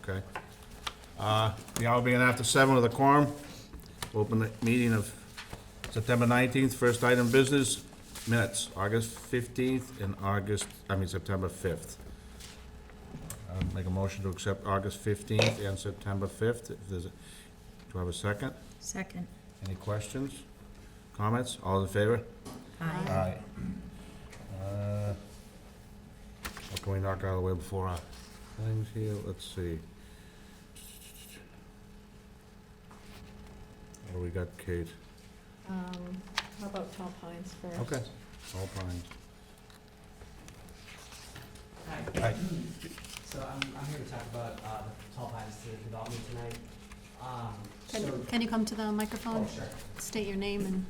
Okay. The hour being after 7 with a quorum. Open the meeting of September 19th. First item business, minutes, August 15th and September 5th. Make a motion to accept August 15th and September 5th. Do I have a second? Second. Any questions, comments? All in favor? Aye. What can we knock out of the way before our things here? Let's see. What do we got, Kate? How about Tall Pines first? Okay. All fine. Hi. Hi. So I'm here to talk about the Tall Pines development tonight. Can you come to the microphone? Oh, sure. State your name and,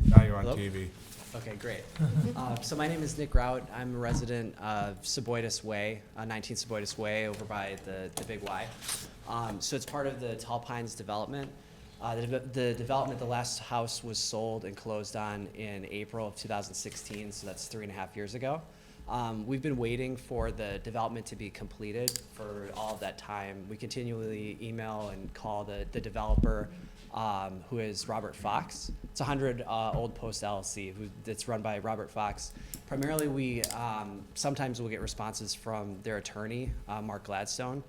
Now you're on Hello? TV. Okay, great. So my name is Nick Rout. I'm a resident of Seboitis Way, 19 Seboitis Way over by the Big Y. So it's part of the Tall Pines development. The development, the last house was sold and closed on in April of 2016, so that's 3.5 years ago. We've been waiting for the development to be completed for all of that time. We continually email and call the developer, who is Robert Fox. It's 100 Old Post LLC, it's run by Robert Fox. Primarily, we sometimes we'll get responses from their attorney, Mark Gladstone,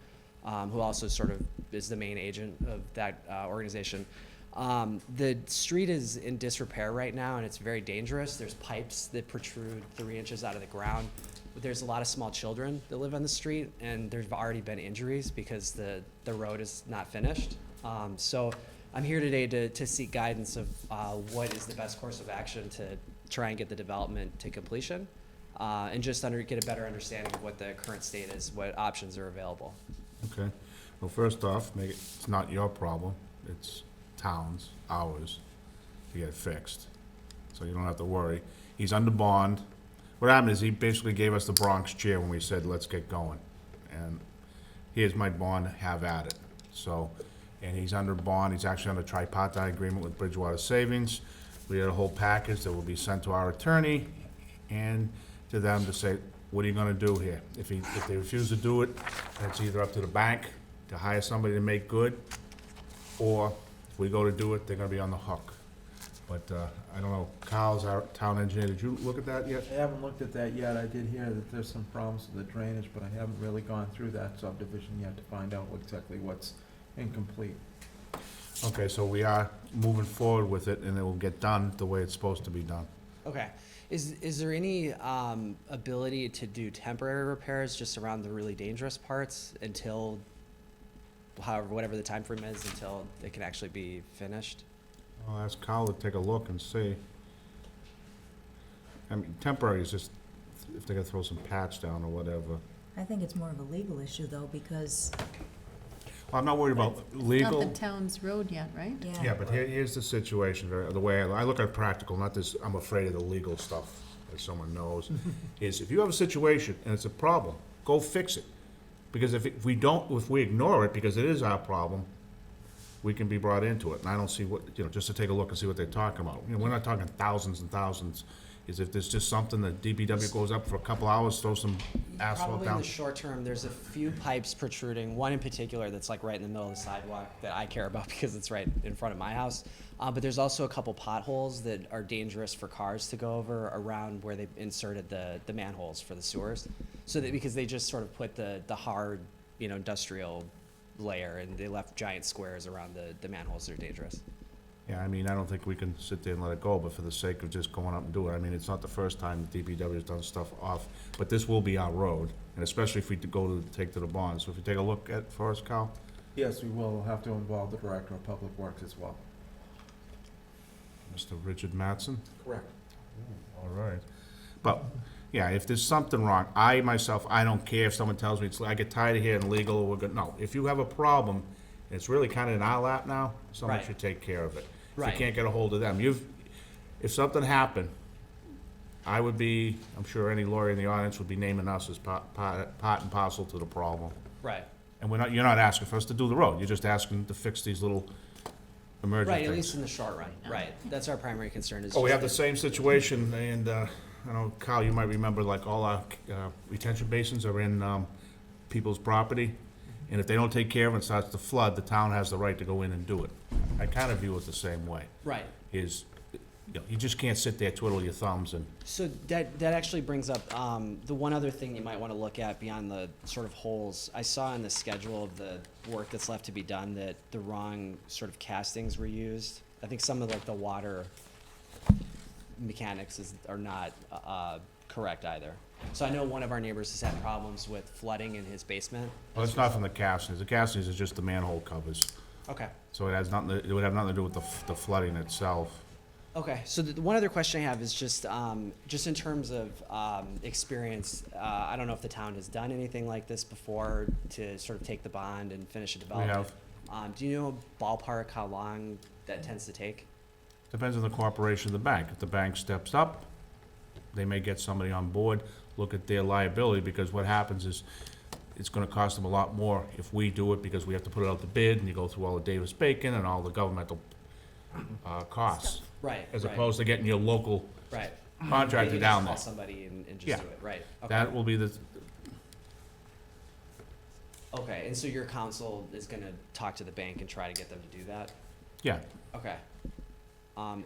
who also sort of is the main agent of that organization. The street is in disrepair right now, and it's very dangerous. There's pipes that protrude 3 inches out of the ground. There's a lot of small children that live on the street, and there's already been injuries because the road is not finished. So I'm here today to seek guidance of what is the best course of action to try and get the development to completion, and just get a better understanding of what the current state is, what options are available. Okay. Well, first off, it's not your problem. It's town's, ours, to get it fixed. So you don't have to worry. He's under bond. What happened is he basically gave us the Bronx chair when we said, let's get going. And here's my bond, have at it. So, and he's under bond. He's actually under tripartite agreement with Bridgewater Savings. We had a whole package that will be sent to our attorney and to them to say, what are you gonna do here? If they refuse to do it, then it's either up to the bank to hire somebody to make good, or if we go to do it, they're gonna be on the hook. But, I don't know, Kyle's our town engineer, did you look at that yet? I haven't looked at that yet. I did hear that there's some problems with the drainage, but I haven't really gone through that subdivision yet to find out exactly what's incomplete. Okay, so we are moving forward with it, and it will get done the way it's supposed to be done. Okay. Is there any ability to do temporary repairs just around the really dangerous parts until, whatever the time frame is, until it can actually be finished? I'll ask Kyle to take a look and see. I mean, temporary is just if they're gonna throw some patch down or whatever. I think it's more of a legal issue, though, because, Well, I'm not worried about not legal. the town's road yet, right? Yeah, but here's the situation, the way I look at it practical, not this, I'm afraid of the legal stuff, as someone knows, is if you have a situation and it's a problem, go fix it. Because if we ignore it, because it is our problem, we can be brought into it. And I don't see what, just to take a look and see what they're talking about. We're not talking thousands and thousands. Is if there's just something that DPW goes up for a couple hours, throw some asphalt Probably in down. the short term, there's a few pipes protruding, one in particular that's like right in the middle of the sidewalk that I care about because it's right in front of my house. But there's also a couple potholes that are dangerous for cars to go over around where they inserted the manholes for the sewers. So that, because they just sort of put the hard, industrial layer, and they left giant squares around the manholes that are dangerous. Yeah, I mean, I don't think we can sit there and let it go, but for the sake of just going up and doing it, I mean, it's not the first time the DPW has done stuff off, but this will be our road, and especially if we take to the bond. So if you take a look at it for us, Kyle? Yes, we will have to involve the Director of Public Works as well. Mr. Richard Mattson? Correct. All right. But, yeah, if there's something wrong, I don't care if someone tells me, I get tired of hearing legal, we're good. No, if you have a problem, and it's really kind of in our lap now, someone Right. should take care of it. If you Right. can't get a hold of them, if something happened, I would be, I'm sure any lawyer in the audience would be naming us as part and parcel to the problem. Right. And you're not asking for us to do the road, you're just asking to fix these little emergent Right, at least things. in the short run. Right. That's our primary concern is. Oh, we just have the that- same situation, and, I know, Kyle, you might remember, like, all our retention basins are in people's property, and if they don't take care of it and it starts to flood, the town has the right to go in and do it. I kind of view it the same way, Right. is, you know, you just can't sit there, twiddle your thumbs, and, So that actually brings up the one other thing you might want to look at beyond the sort of holes. I saw in the schedule of the work that's left to be done that the wrong sort of castings were used. I think some of like the water mechanics are not correct either. So I know one of our neighbors has had problems with flooding in his basement. well, it's not from the castings. The castings is just the manhole covers. Okay. So it has nothing, it would have nothing to do with the flooding itself. Okay, so the one other question I have is just in terms of experience, I don't know if the town has done anything like this before to sort of take the bond and finish a development. have. Do you know ballpark how long that tends to take? Depends on the cooperation of the bank. If the bank steps up, they may get somebody on board, look at their liability, because what happens is, it's gonna cost them a lot more if we do it, because we have to put it out to bid, and you go through all the Davis-Bacon and all the governmental costs, Right, as right, opposed to getting your local right. contractor You down just there. call somebody and just Yeah. do it, right, okay. That will be the, Okay, and so your council is gonna talk to the bank and try to get them to do that? yeah. Okay.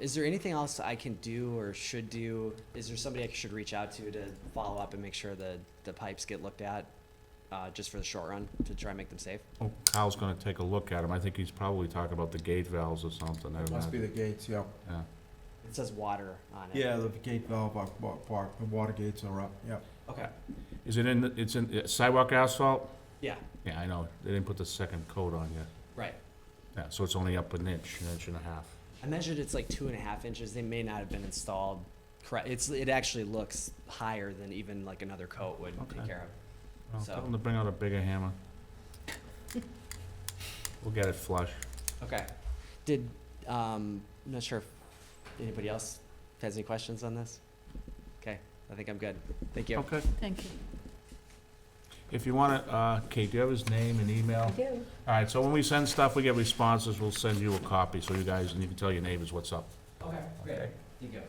Is there anything else I can do or should do? Is there somebody I should reach out to follow up and make sure the pipes get looked at, just for the short run, to try and make them safe? Oh, Kyle's gonna take a look at them. I think he's probably talking about the gate valves or something. I don't Must be know. the gates, yeah. Yeah. It says water on it. Yeah, the gate valve, the water gates are up, yep. Okay, Is it in, it's in sidewalk asphalt? yeah, Yeah, I know. They didn't put the second coat on yet. right. Yeah, so it's only up an inch and a half. I measured it's like 2.5 inches. They may not have been installed correct. It actually looks higher than even like another coat would take Okay. care of. Well, So- tell them to bring out a bigger hammer. We'll get it flush. Okay. I'm not sure if anybody else has any questions on this? Okay, I think I'm good. Thank you. Okay. Thank you. If you wanna, Kate, do you have his name and email? I do. All right, so when we send stuff, we get responses, we'll send you a copy, so you guys, and you can tell your neighbors what's up. Okay, Okay. Thank you.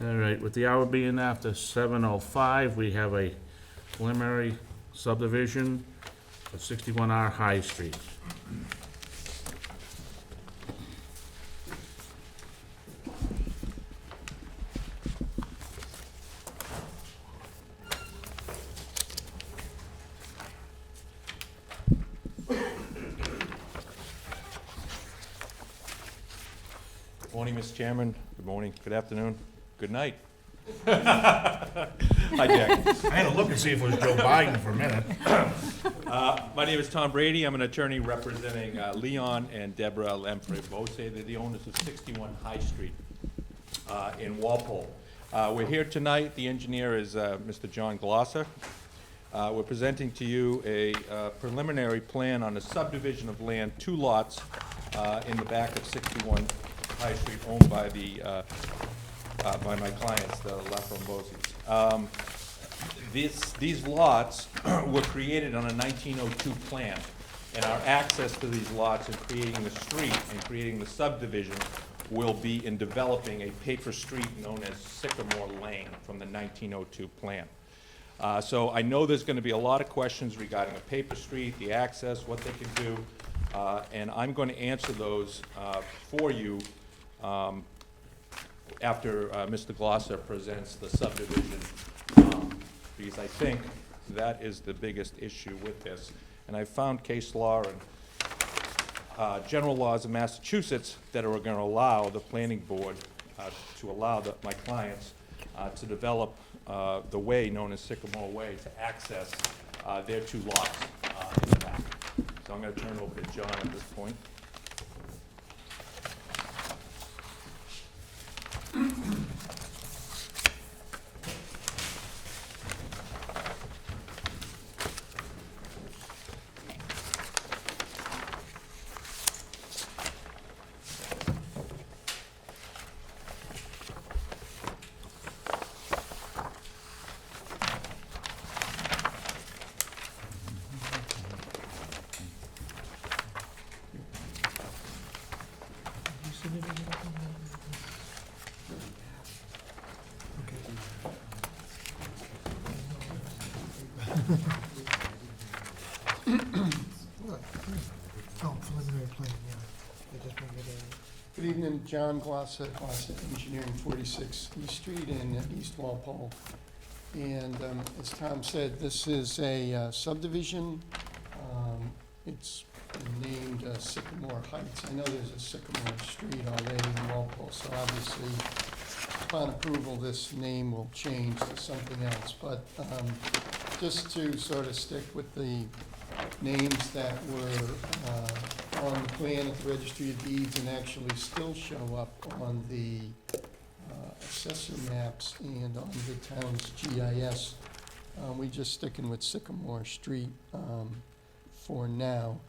All right, with the hour being after 7:05, we have a preliminary subdivision of 61R High Street. Morning, Mr. Chairman. Good morning, good afternoon, good night. Hi, Jack. I had to look and see if it was Joe Biden for a minute. My name is Tom Brady. I'm an attorney representing Leon and Deborah Lemfrey. Both say they're the owners of 61 High Street in Walpole. We're here tonight. The engineer is Mr. John Glosser. We're presenting to you a preliminary plan on a subdivision of land, 2 lots in the back of 61 High Street, owned by by my clients, the Laframbosis. These lots were created on a 1902 plan, and our access to these lots in creating the street and creating the subdivision will be in developing a paper street known as Sycamore Lane from the 1902 plan. So I know there's gonna be a lot of questions regarding a paper street, the access, what they can do, and I'm going to answer those for you after Mr. Glosser presents the subdivision, because I think that is the biggest issue with this. And I found case law and general laws in Massachusetts that are going to allow the planning board to allow my clients to develop the way known as Sycamore Way to access their 2 lots in the back. So I'm going to turn it over to John at this point. Oh, preliminary plan, yeah. They just bring it in. Good evening, John Glossett, Glossett Engineering, 46 East Street in East Walpole. And as Tom said, this is a subdivision. It's been named Sycamore Heights. I know there's a Sycamore Street already in Walpole, so obviously upon approval, this name will change to something else. But just to sort of stick with the names that were on the plan at the Registry of Deeds and actually still show up on the assessor maps and on the town's GIS. We just sticking with Sycamore Street for now.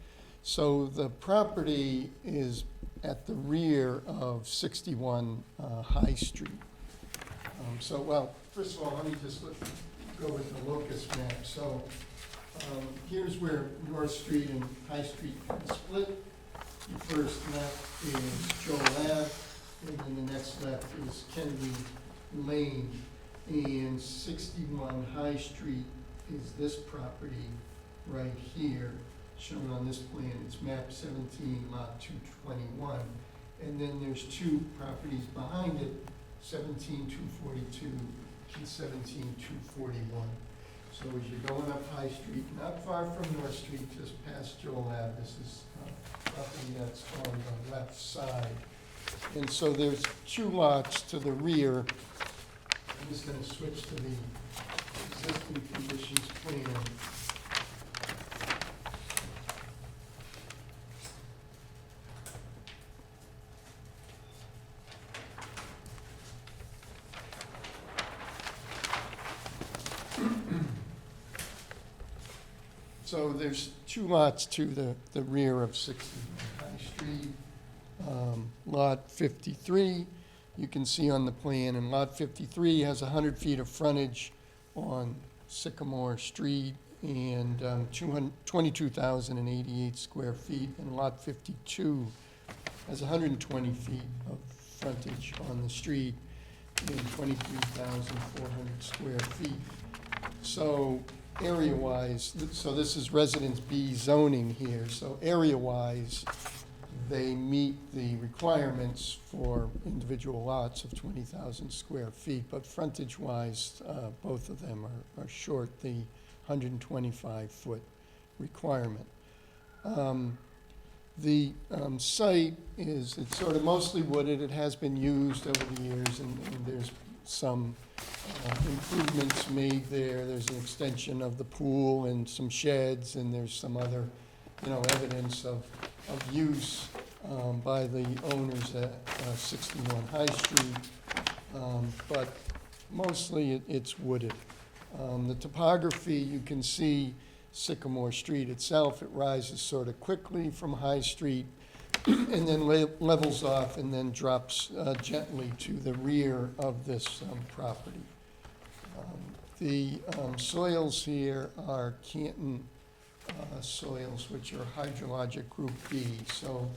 So the property is at the rear of 61 High Street. Well, first of all, let me just go with the locus map. So here's where North Street and High Street kind of split. The first left is Joel Ave, and then the next left is Kennedy Lane. And 61 High Street is this property right here, shown on this plan. It's map 17, lot 221. And then there's two properties behind it, 17-242 and 17-241. So as you're going up High Street, not far from North Street, just past Joel Ave, this is property that's on the left side. And so there's two lots to the rear. I'm just gonna switch to the existing conditions plan. So there's two lots to the rear of 61 High Street. Lot 53, you can see on the plan, and Lot 53 has 100 feet of frontage on Sycamore Street and 22,088 square feet, and Lot 52 has 120 feet of frontage on the street and 23,400 square feet. So area-wise, so this is Residence B zoning here, so area-wise, they meet the requirements for individual lots of 20,000 square feet, but frontage-wise, both of them are short the 125-foot requirement. The site it's sort of mostly wooded. It has been used over the years, and there's some improvements made there. There's an extension of the pool and some sheds, and there's some other, evidence of use by the owners at 61 High Street, but mostly it's wooded. The topography, you can see Sycamore Street itself, it rises sort of quickly from High Street and then levels off and then drops gently to the rear of this property. The soils here are Canton soils, which are hydrologic group B. So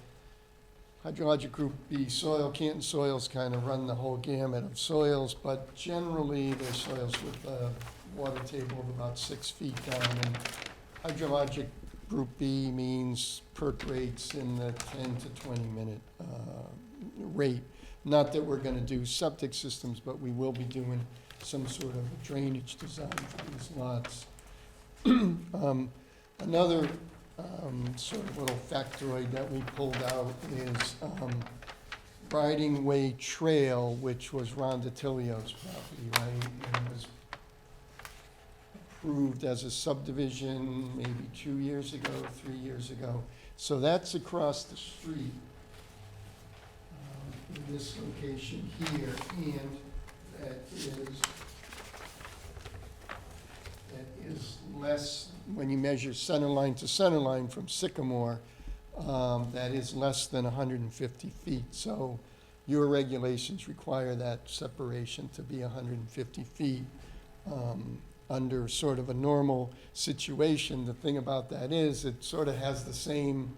hydrologic group B soil, Canton soils kind of run the whole gamut of soils, but generally they're soils with a water table of about 6 feet down. And hydrologic group B means perk rates in the 10 to 20 minute rate. Not that we're going to do septic systems, but we will be doing some sort of drainage design for these lots. Another sort of little factoid that we pulled out is Riding Way Trail, which was Ron DiTilio's property, right? And it was approved as a subdivision maybe 2 years ago, 3 years ago. So that's across the street in this location here, and that is less, when you measure center line to center line from Sycamore, that is less than 150 feet. So your regulations require that separation to be 150 feet. Under sort of a normal situation, the thing about that is it sort of has the same,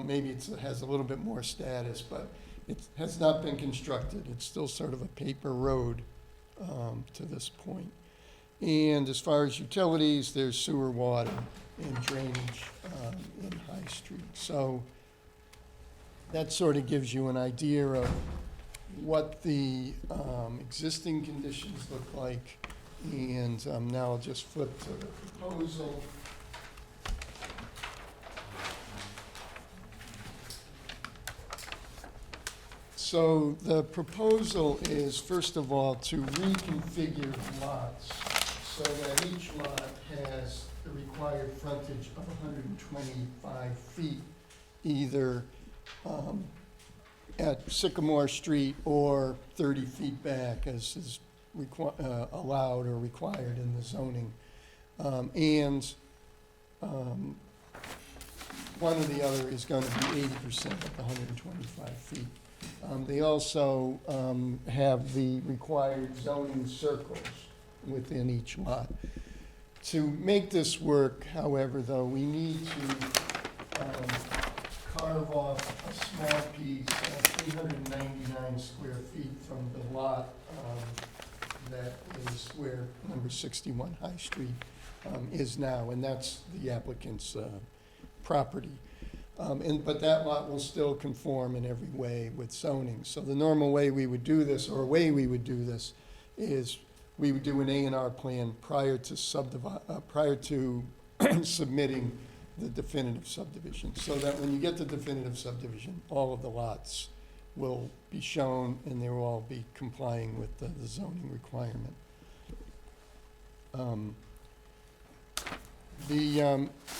maybe it has a little bit more status, but it has not been constructed. It's still sort of a paper road to this point. And as far as utilities, there's sewer, water, and drainage in High Street. So that sort of gives you an idea of what the existing conditions look like. And now I'll just flip to the proposal. So the proposal is, first of all, to reconfigure lots so that each lot has the required frontage of 125 feet, either at Sycamore Street or 30 feet back, as is allowed or required in the zoning. One or the other is going to be 80% of the 125 feet. They also have the required zoning circles within each lot. To make this work, however, though, we need to carve off a small piece, 399 square feet from the lot that is where number 61 High Street is now, and that's the applicant's property. But that lot will still conform in every way with zoning. So the normal way we would do this, or way we would do this, is we would do an A&R plan prior to submitting the definitive subdivision, so that when you get the definitive subdivision, all of the lots will be shown and they will all be complying with the zoning requirement.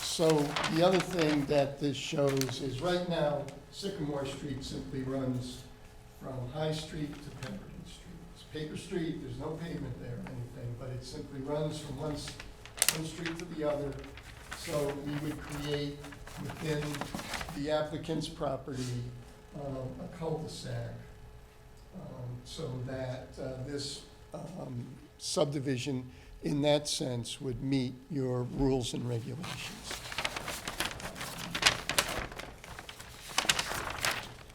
So the other thing that this shows is right now Sycamore Street simply runs from High Street to Pemberton Street. It's paper street, there's no pavement there or anything, but it simply runs from one street to the other. So we would create within the applicant's property a cul-de-sac so that this subdivision in that sense would meet your rules and regulations.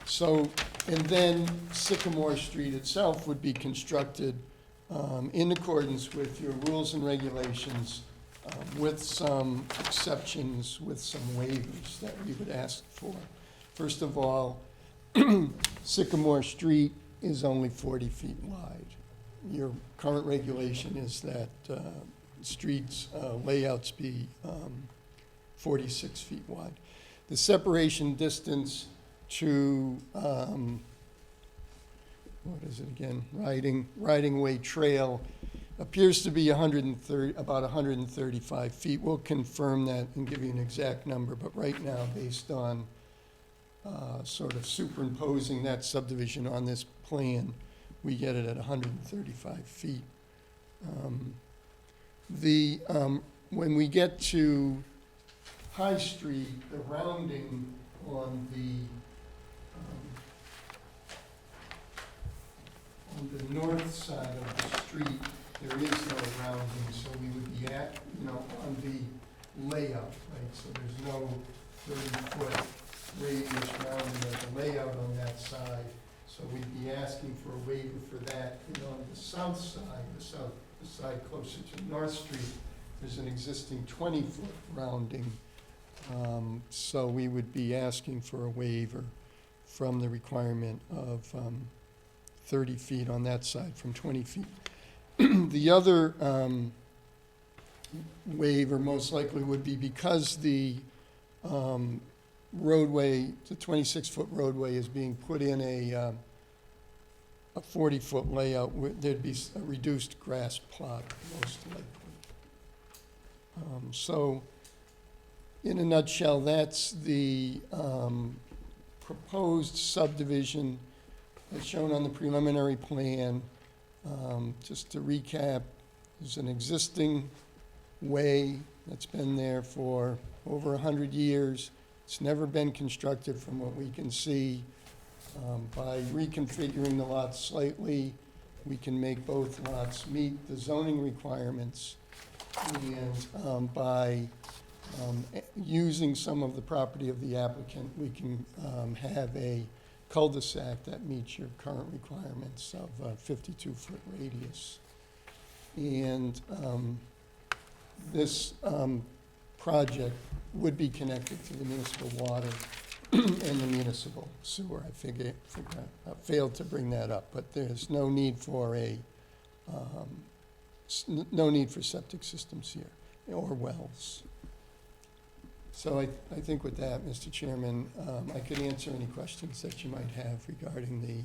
So, and then Sycamore Street itself would be constructed in accordance with your rules and regulations, with some exceptions, with some waivers that we would ask for. First of all, Sycamore Street is only 40 feet wide. Your current regulation is that streets layouts be 46 feet wide. The separation distance to, what is it again, riding way trail appears to be about 135 feet. We'll confirm that and give you an exact number, but right now, based on sort of superimposing that subdivision on this plan, we get it at 135 feet. When we get to High Street, the rounding on the north side of the street, there is no rounding, so we would be on the layout, right? So there's no 30-foot radius rounding of the layout on that side. So we'd be asking for a waiver for that. And on the south side, the side closer to North Street, there's an existing 20-foot rounding. So we would be asking for a waiver from the requirement of 30 feet on that side from 20 feet. The other waiver most likely would be because the roadway, the 26-foot roadway is being put in a 40-foot layout, there'd be a reduced grass plot, most likely. So, in a nutshell, that's the proposed subdivision as shown on the preliminary plan. Just to recap, there's an existing way that's been there for over 100 years. It's never been constructed from what we can see. By reconfiguring the lots slightly, we can make both lots meet the zoning requirements. And by using some of the property of the applicant, we can have a cul-de-sac that meets your current requirements of 52-foot radius. And this project would be connected to the municipal water and the municipal sewer. I failed to bring that up, but there's no need for no need for septic systems here, or wells. So I think with that, Mr. Chairman, I could answer any questions that you might have regarding the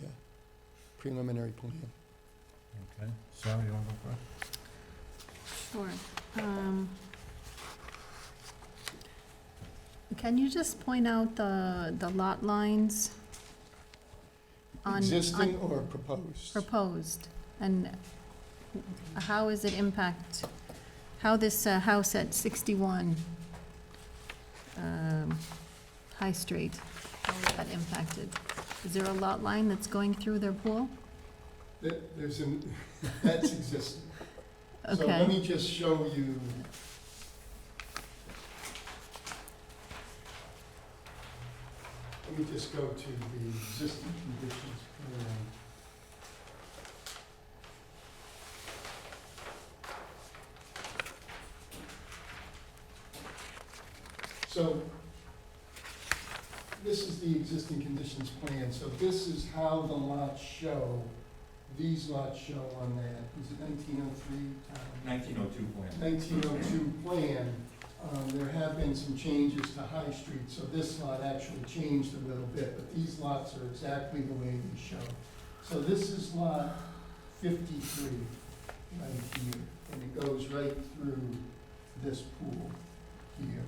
preliminary plan. Okay, Sal, you want to go first? Sure. Can you just point out the lot lines on? Existing or proposed? Proposed, and how is it impact, how this house at 61 High Street, how is that impacted? Is there a lot line that's going through their pool? There's that's existing. So Okay. let me just show you. Let me just go to the existing conditions plan. So this is the existing conditions plan. So this is how the lots show, these lots show on that, is it 1903? 1902 plan. 1902 plan. There have been some changes to High Street, so this lot actually changed a little bit, but these lots are exactly the way they show. So this is lot 53 right here, and it goes right through this pool here.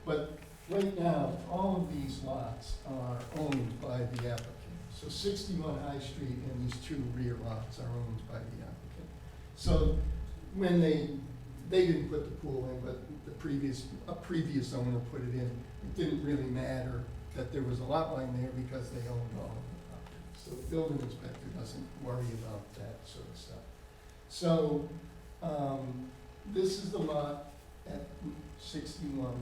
But right now, all of these lots are owned by the applicant. So 61 High Street and these two rear lots are owned by the applicant. So when they didn't put the pool in, but a previous owner put it in, it didn't really matter that there was a lot line there because they owned all of the property. So the building inspector doesn't worry about that sort of stuff. So, this is the lot at 61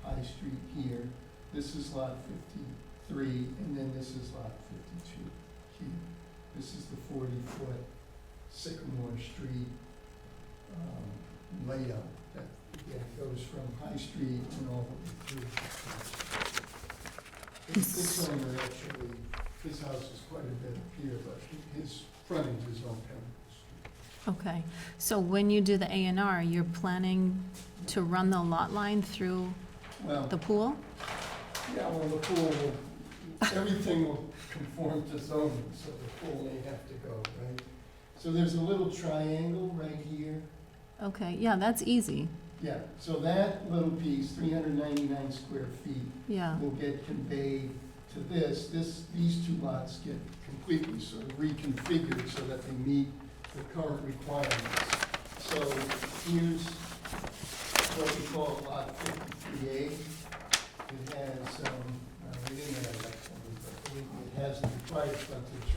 High Street here. This is lot 53, and then this is lot 52 here. This is the 40-foot Sycamore Street layout that, again, goes from High Street and all the way through. This owner actually, his house is quite a bit up here, but his frontage is on Pembroke Street. Okay, so when you do the A&R, you're planning to run the lot line through Well, the pool? yeah, well, the pool will, everything will conform to zoning, so the pool may have to go, right? So there's a little triangle right here. Okay, yeah, that's easy, Yeah, so that little piece, 399 square feet, yeah. will get conveyed to this. These two lots get completely sort of reconfigured so that they meet the current requirements. So here's what we call lot 53A. It has, we didn't have that one, but it has the required frontage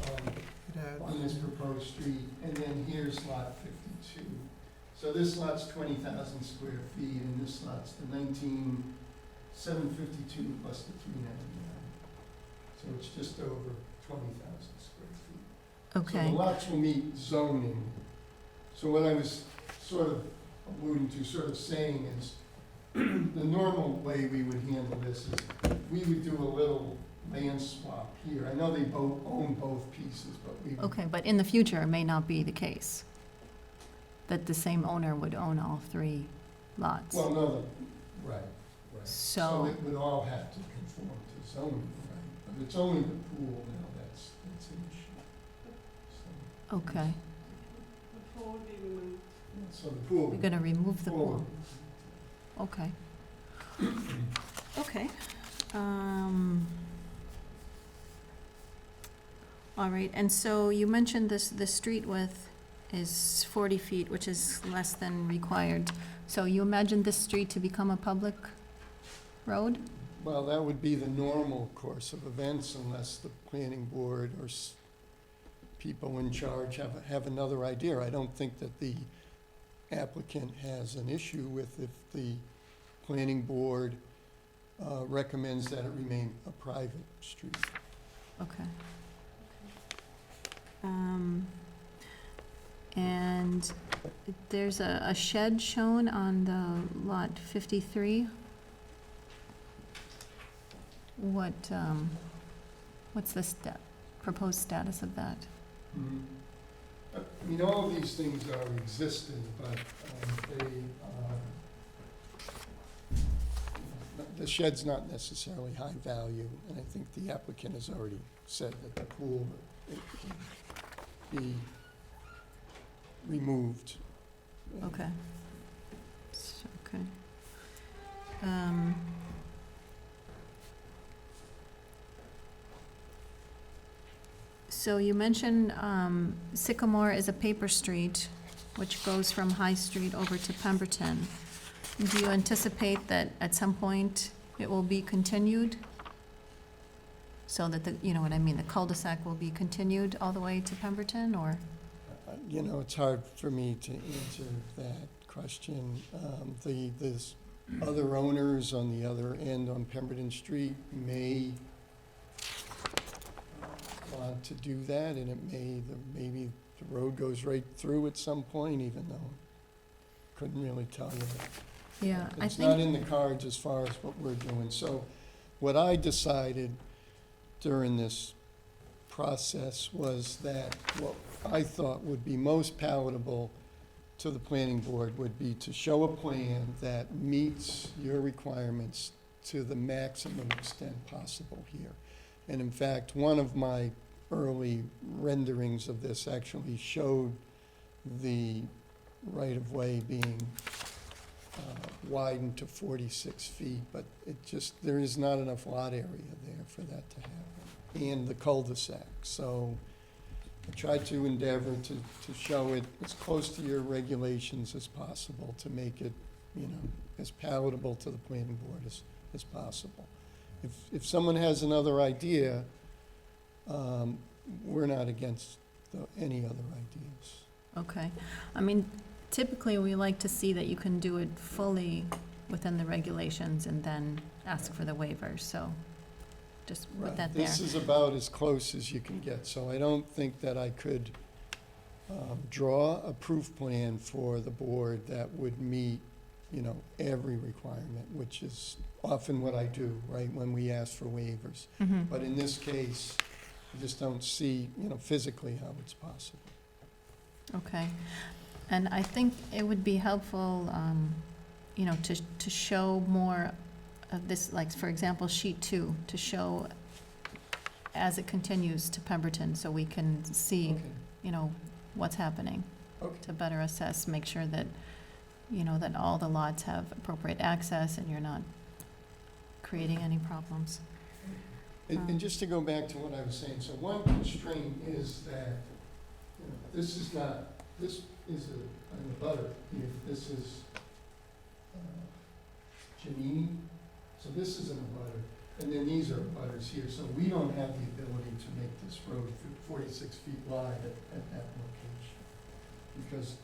on this proposed street. And then here's lot 52. So this lot's 20,000 square feet, and this lot's the 752 plus the 399. So it's just over 20,000 square feet. So Okay, the lots will meet zoning. So what I was sort of alluding to, sort of saying is, the normal way we would handle this is, we would do a little land swap here. I know they both own both pieces, but we would. okay, but in the future, it may not be the case, that the same owner would own all three lots. Well, no, right. So- it would all have to conform to zoning, right? But it's only the pool now that's an issue. Okay, So the pool. we're gonna remove the Forward. pool. Okay. Okay. All right, and so you mentioned the street width is 40 feet, which is less than required. So you imagine this street to become a public road? Well, that would be the normal course of events unless the planning board or people in charge have another idea. I don't think that the applicant has an issue with if the planning board recommends that it remain a private street. Okay. And There's a shed shown on the lot 53. What's the proposed status of that? I mean, all of these things are existing, but the shed's not necessarily high value, and I think the applicant has already said that the pool it can be removed. Okay. Okay. So you mentioned Sycamore is a paper street, which goes from High Street over to Pemberton. Do you anticipate that at some point it will be continued? So that you know what I mean, the cul-de-sac will be continued all the way to Pemberton, or? You know, it's hard for me to answer that question. There's other owners on the other end on Pemberton Street may want to do that, and it maybe the road goes right through at some point, even though couldn't really tell you. Yeah, I It's not think, in the cards as far as what we're doing. So what I decided during this process was that what I thought would be most palatable to the planning board would be to show a plan that meets your requirements to the maximum extent possible here. And in fact, one of my early renderings of this actually showed the right-of-way being widened to 46 feet, but there is not enough lot area there for that to happen, and the cul-de-sac. So I tried to endeavor to show it as close to your regulations as possible to make it, as palatable to the planning board as possible. If someone has another idea, we're not against any other ideas. okay. I mean, typically, we like to see that you can do it fully within the regulations and then ask for the waivers, so just put Right. that there. This is about as close as you can get, so I don't think that I could draw a proof plan for the board that would meet, every requirement, which is often what I do, right, when we ask for waivers. Mhm. But in this case, I just don't see, physically how it's possible. Okay. And I think it would be helpful, to show more of this, like, for example, sheet 2, to show as it continues to Pemberton, so we can see, Okay. what's happening, Okay. to better assess, make sure that, that all the lots have appropriate access and you're not creating any problems. And just to go back to what I was saying, so one constraint is that, this is an abutter here, this is Janini, so this is an abutter, and then these are abutters here, so we don't have the ability to make this road 46 feet wide at that location, because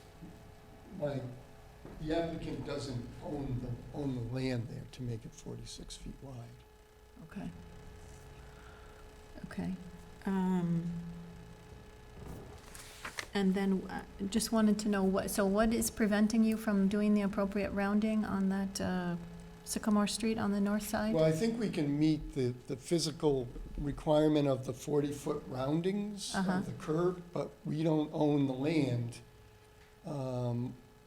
the applicant doesn't own the land there to make it 46 feet wide. Okay. Okay. And then, just wanted to know, what is preventing you from doing the appropriate rounding on that Sycamore Street on the north side? Well, I think we can meet the physical requirement of the 40-foot roundings Uh-huh. of the curb, but we don't own the land.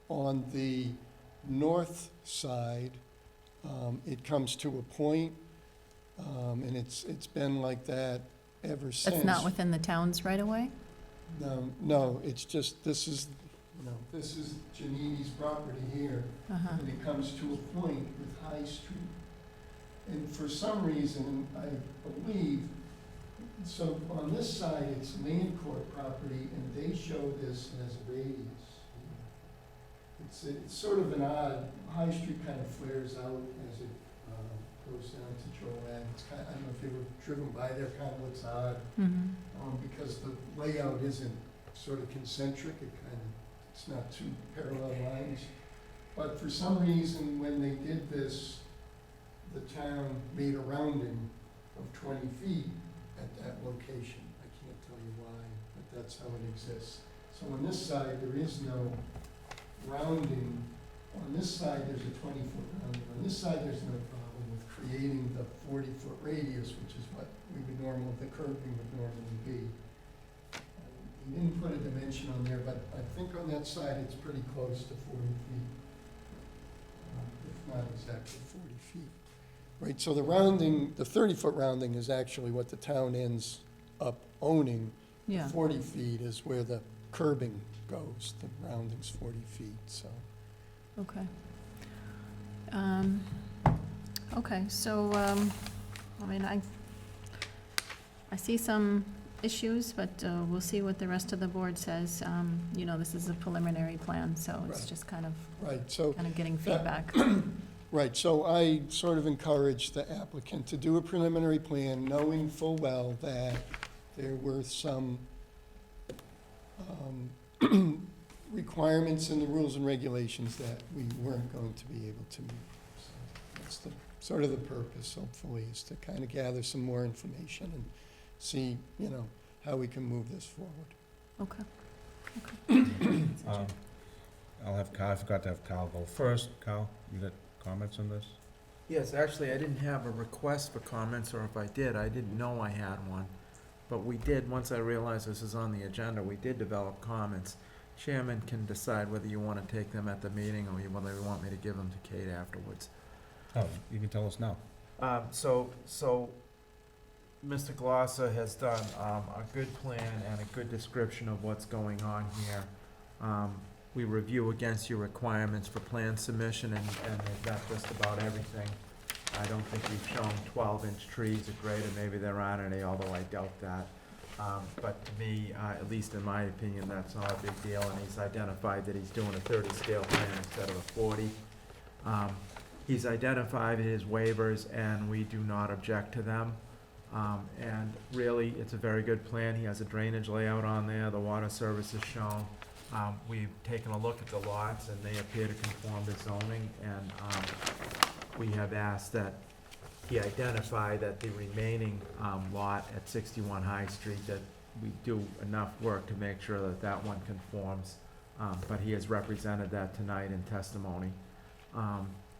On the north side, it comes to a point, and it's been like that ever since. It's not within the town's right away? No, it's just, this is Janini's property here, Uh-huh. and it comes to a point with High Street. And for some reason, I believe, so on this side, it's land court property, and they show this as a radius. It's sort of an odd, High Street kind of flares out as it goes down to Joanne. It's kind of, I don't know if you were driven by there, kind of looks odd, Mhm. because the layout isn't sort of concentric, it's not two parallel lines. But for some reason, when they did this, the town made a rounding of 20 feet at that location. I can't tell you why, but that's how it exists. So on this side, there is no rounding, on this side, there's a 20-foot rounding. On this side, there's no problem with creating the 40-foot radius, which is what the curbing would normally be. He didn't put a dimension on there, but I think on that side, it's pretty close to 40 feet. If not exactly 40 feet. Right, so the rounding, the 30-foot rounding is actually what the town ends up owning. Yeah, 40 feet is where the curbing goes, the rounding's 40 feet, so. okay. Okay, so, I mean, I see some issues, but we'll see what the rest of the board says. You know, this is a preliminary plan, so it's Right. just kind of Right, so, getting feedback. right, so I sort of encourage the applicant to do a preliminary plan, knowing full well that there were some requirements in the rules and regulations that we weren't going to be able to meet. So that's the, sort of the purpose, hopefully, is to kind of gather some more information and see, you know, how we can move this forward. Okay. I'll have Kyle, I forgot to have Kyle go first. Kyle, you got comments on this? Yes, actually, I didn't have a request for comments, or if I did, I didn't know I had one. But we did, once I realized this is on the agenda, we did develop comments. Chairman can decide whether you want to take them at the meeting or whether you want me to give them to Kate afterwards. Oh, you can tell us now. So Mr. Glosser has done a good plan and a good description of what's going on here. We review against your requirements for plan submission, and they've got just about everything. I don't think you've shown 12-inch trees are greater, maybe there aren't any, although I doubt that. But to me, at least in my opinion, that's not a big deal, and he's identified that he's doing a 30 scale plan instead of a 40. He's identified his waivers, and we do not object to them. And really, it's a very good plan. He has a drainage layout on there, the water service is shown. We've taken a look at the lots, and they appear to conform to zoning, and we have asked that he identify that the remaining lot at 61 High Street, that we do enough work to make sure that that one conforms, but he has represented that tonight in testimony.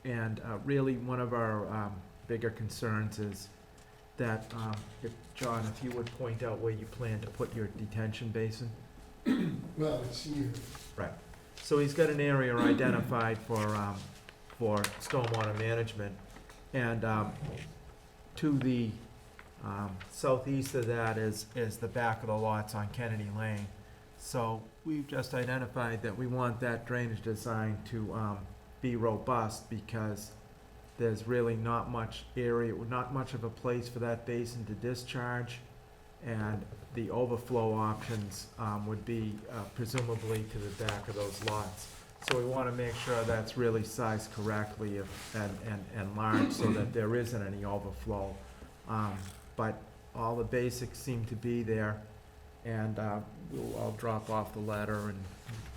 And really, one of our bigger concerns is that, John, if you would point out where you plan to put your detention basin. Well, it's here. Right. So he's got an area identified for stormwater management, and to the southeast of that is the back of the lots on Kennedy Lane. So we've just identified that we want that drainage design to be robust, because there's really not much area, not much of a place for that basin to discharge, and the overflow options would be presumably to the back of those lots. So we want to make sure that's really sized correctly and large, so that there isn't any overflow. But all the basics seem to be there, and I'll drop off the ladder and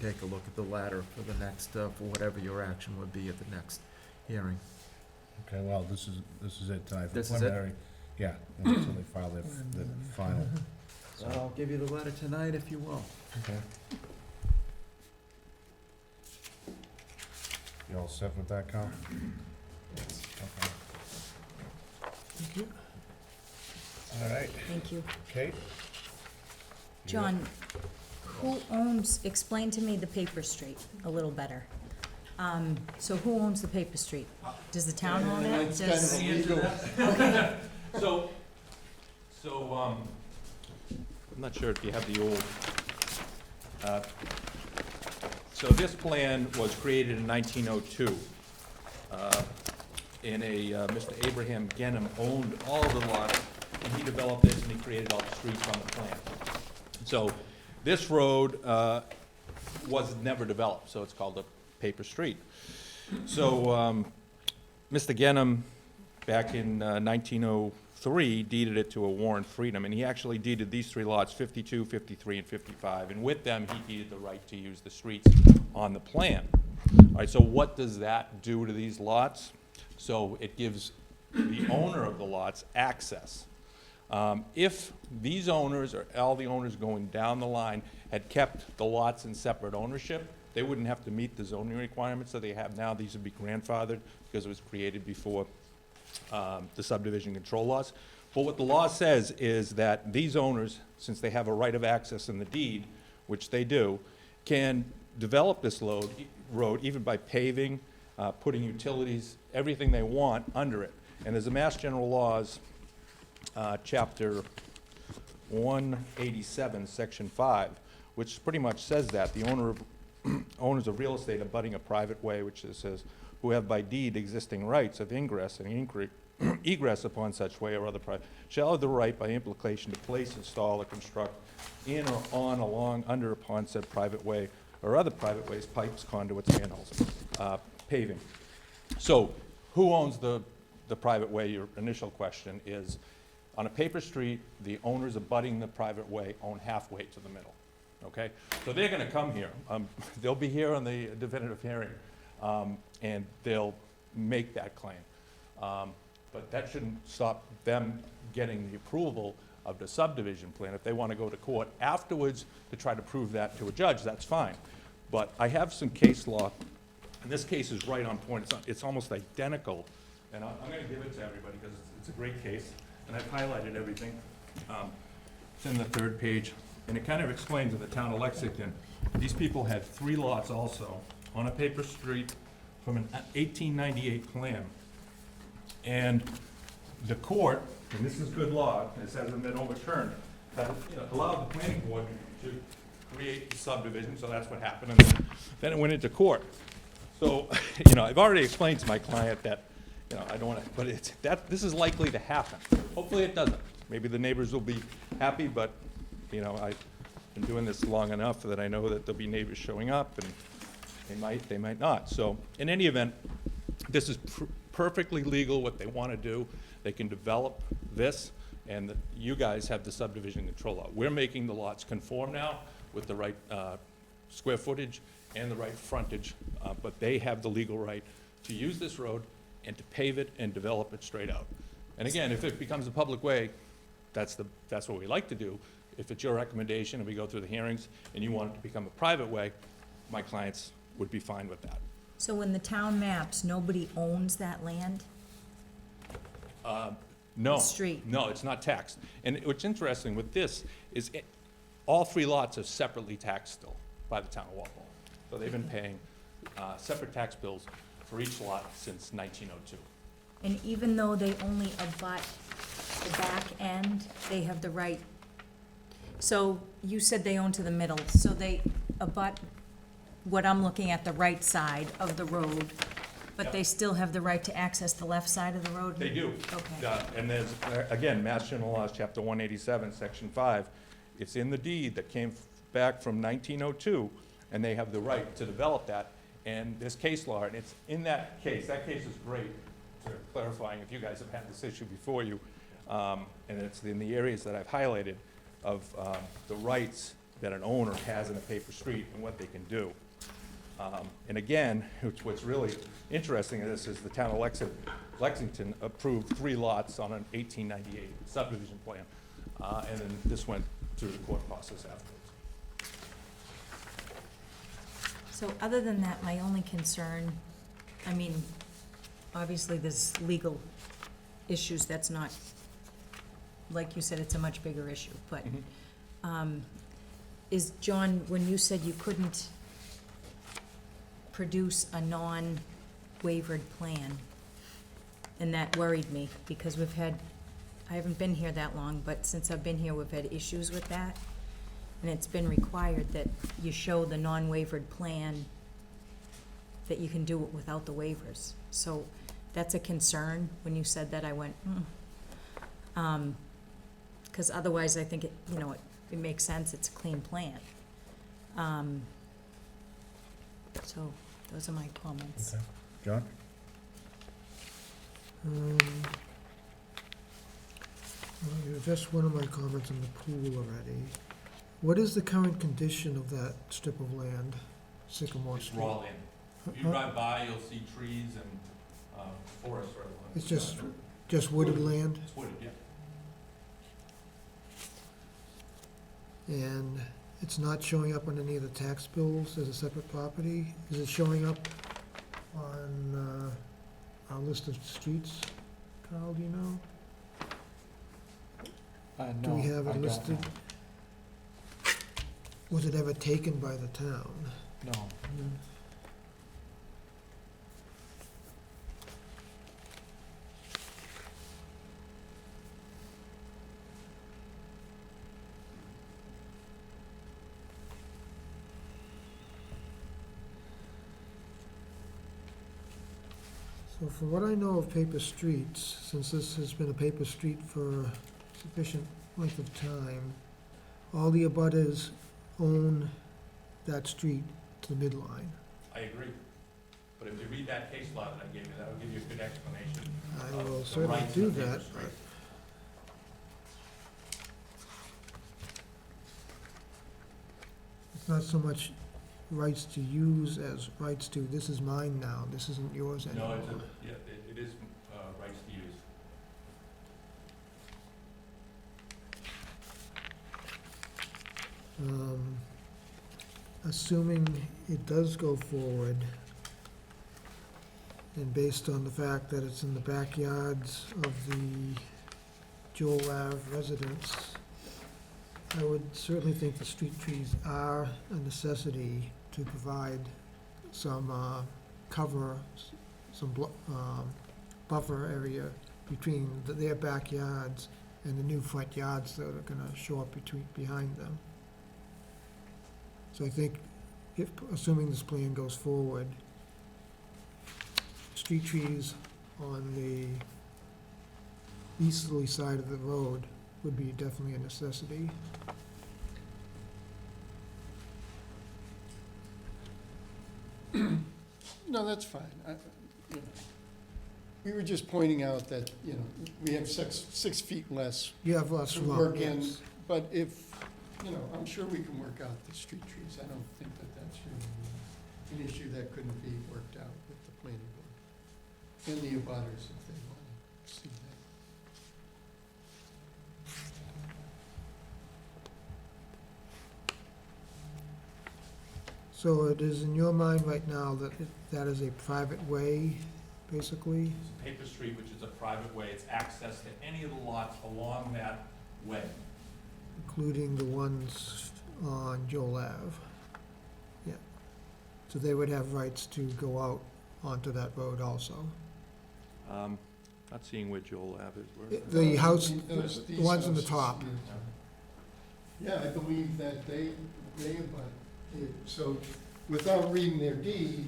take a look at the ladder for the next, for whatever your action would be at the next hearing. Okay, well, this is it tonight. for This is it? preliminary. Yeah, until they file the final. So I'll give you the letter tonight if you will. Okay. You all set with that, Kyle? Okay. Thank you. All right, Thank you. Kate? John, who owns, explain to me the paper street a little better. So who owns the paper street? Does the town own it? It's kind of Does- illegal. So, I'm not sure if you have the old, so this plan was created in 1902. And Mr. Abraham Genham owned all the lots, and he developed this, and he created all the streets on the plan. So this road was never developed, so it's called a paper street. So Mr. Genham, back in 1903, deeded it to a Warren Freedom, and he actually deeded these three lots, 52, 53, and 55, and with them, he deeded the right to use the streets on the plan. All right, so what does that do to these lots? So it gives the owner of the lots access. If these owners, or all the owners going down the line, had kept the lots in separate ownership, they wouldn't have to meet the zoning requirements that they have now. These would be grandfathered because it was created before the subdivision control laws. But what the law says is that these owners, since they have a right of access in the deed, which they do, can develop this road even by paving, putting utilities, everything they want under it. And there's a Mass General Laws, Chapter 187, Section 5, which pretty much says that the owners of real estate abutting a private way, which it says, who have by deed existing rights of ingress and egress upon such way or other private, shall have the right by implication to place, install, or construct in or on, along, under, upon said private way or other private ways, pipes, conduits, manholes, paving. So, who owns the private way? Your initial question is, on a paper street, the owners abutting the private way own halfway to the middle, okay? So they're gonna come here, they'll be here on the definitive hearing, and they'll make that claim. But that shouldn't stop them getting the approval of the subdivision plan. If they wanna go to court afterwards to try to prove that to a judge, that's fine. But I have some case law, and this case is right on point, it's almost identical, and I'm gonna give it to everybody because it's a great case, and I've highlighted everything. It's in the third page, and it kind of explains in the town of Lexington, these people had 3 lots also on a paper street from an 1898 plan. And the court, and this is good law, this hasn't been overturned, that allowed the planning board to create the subdivision, so that's what happened, and then it went into court. So, I've already explained to my client that, I don't wanna, but this is likely to happen. Hopefully it doesn't. Maybe the neighbors will be happy, but, I've been doing this long enough that I know that there'll be neighbors showing up, and they might not. So, in any event, this is perfectly legal what they wanna do. They can develop this, and you guys have the subdivision control law. We're making the lots conform now with the right square footage and the right frontage, but they have the legal right to use this road and to pave it and develop it straight out. And again, if it becomes a public way, that's what we like to do. If it's your recommendation and we go through the hearings and you want it to become a private way, my clients would be fine with that. So in the town maps, nobody owns that land? No. The street. No, it's not taxed. And what's interesting with this is all 3 lots are separately taxed still by the town of Walpole. So they've been paying separate tax bills for each lot since 1902. And even though they only abut the back end, they have the right, so you said they own to the middle, so they abut what I'm looking at, the right side of the road, but they still have the right to access the left side of the road? They do. Okay. And there's, again, Mass General Laws, Chapter 187, Section 5. It's in the deed that came back from 1902, and they have the right to develop that. And there's case law, and it's in that case is great to clarifying if you guys have had this issue before you. And it's in the areas that I've highlighted of the rights that an owner has in a paper street and what they can do. And again, what's really interesting in this is the town of Lexington approved 3 lots on an 1898 subdivision plan. And then this went through the court process afterwards. So other than that, my only concern, obviously there's legal issues, that's not, like you said, it's a much bigger issue, but, is, John, when you said you couldn't produce a non-wavered plan, and that worried me, because I haven't been here that long, but since I've been here, we've had issues with that. And it's been required that you show the non-wavered plan, that you can do it without the waivers. So that's a concern. When you said that, I went, because otherwise I think it makes sense, it's a clean plan. So those are my comments. Okay. John? Well, you addressed one of my comments on the pool already. What is the current condition of that strip of land, Sycamore It's Street? raw land. If you drive by, you'll see trees and forest right along. It's just wooded land? It's wooded, yeah. And it's not showing up on any of the tax bills as a separate property. Is it showing up on our list of streets? Carl, do you know? Do we have it listed? Was it ever taken by the town? No. So from what I know of paper streets, since this has been a paper street for a sufficient length of time, all the abutters own that street to the midline. I agree. But if you read that case law that I gave you, that will give you a good explanation. I of will the certainly rights do of the that. industry. It's not so much rights to use as rights to, this is mine now, this isn't yours anymore. No, it's a, yeah, it is, rights to use. Assuming it does go forward, and based on the fact that it's in the backyards of the Joel Ave residents, I would certainly think the street trees are a necessity to provide some cover, buffer area between their backyards and the new front yards that are gonna show up behind them. So I think, if, assuming this plan goes forward, street trees on the easterly side of the road would be definitely a necessity. No, that's fine. You know, we were just pointing out that, you know, we have 6 feet less You have less to room, work in, yes. but if, you know, I'm sure we can work out the street trees. I don't think that that's really an issue that couldn't be worked out with the planning board and the abutters if they want to see that. So it is in your mind right now that that is a private way, basically? It's a paper street, which is a private way. It's access to any of the lots along that way. Including the ones on Joel Ave. Yeah. So they would have rights to go out onto that road also. Not seeing where Joel Ave is. Where? The house, These the ones on the houses, top. Yeah, I believe that they abut it. So without reading their deed,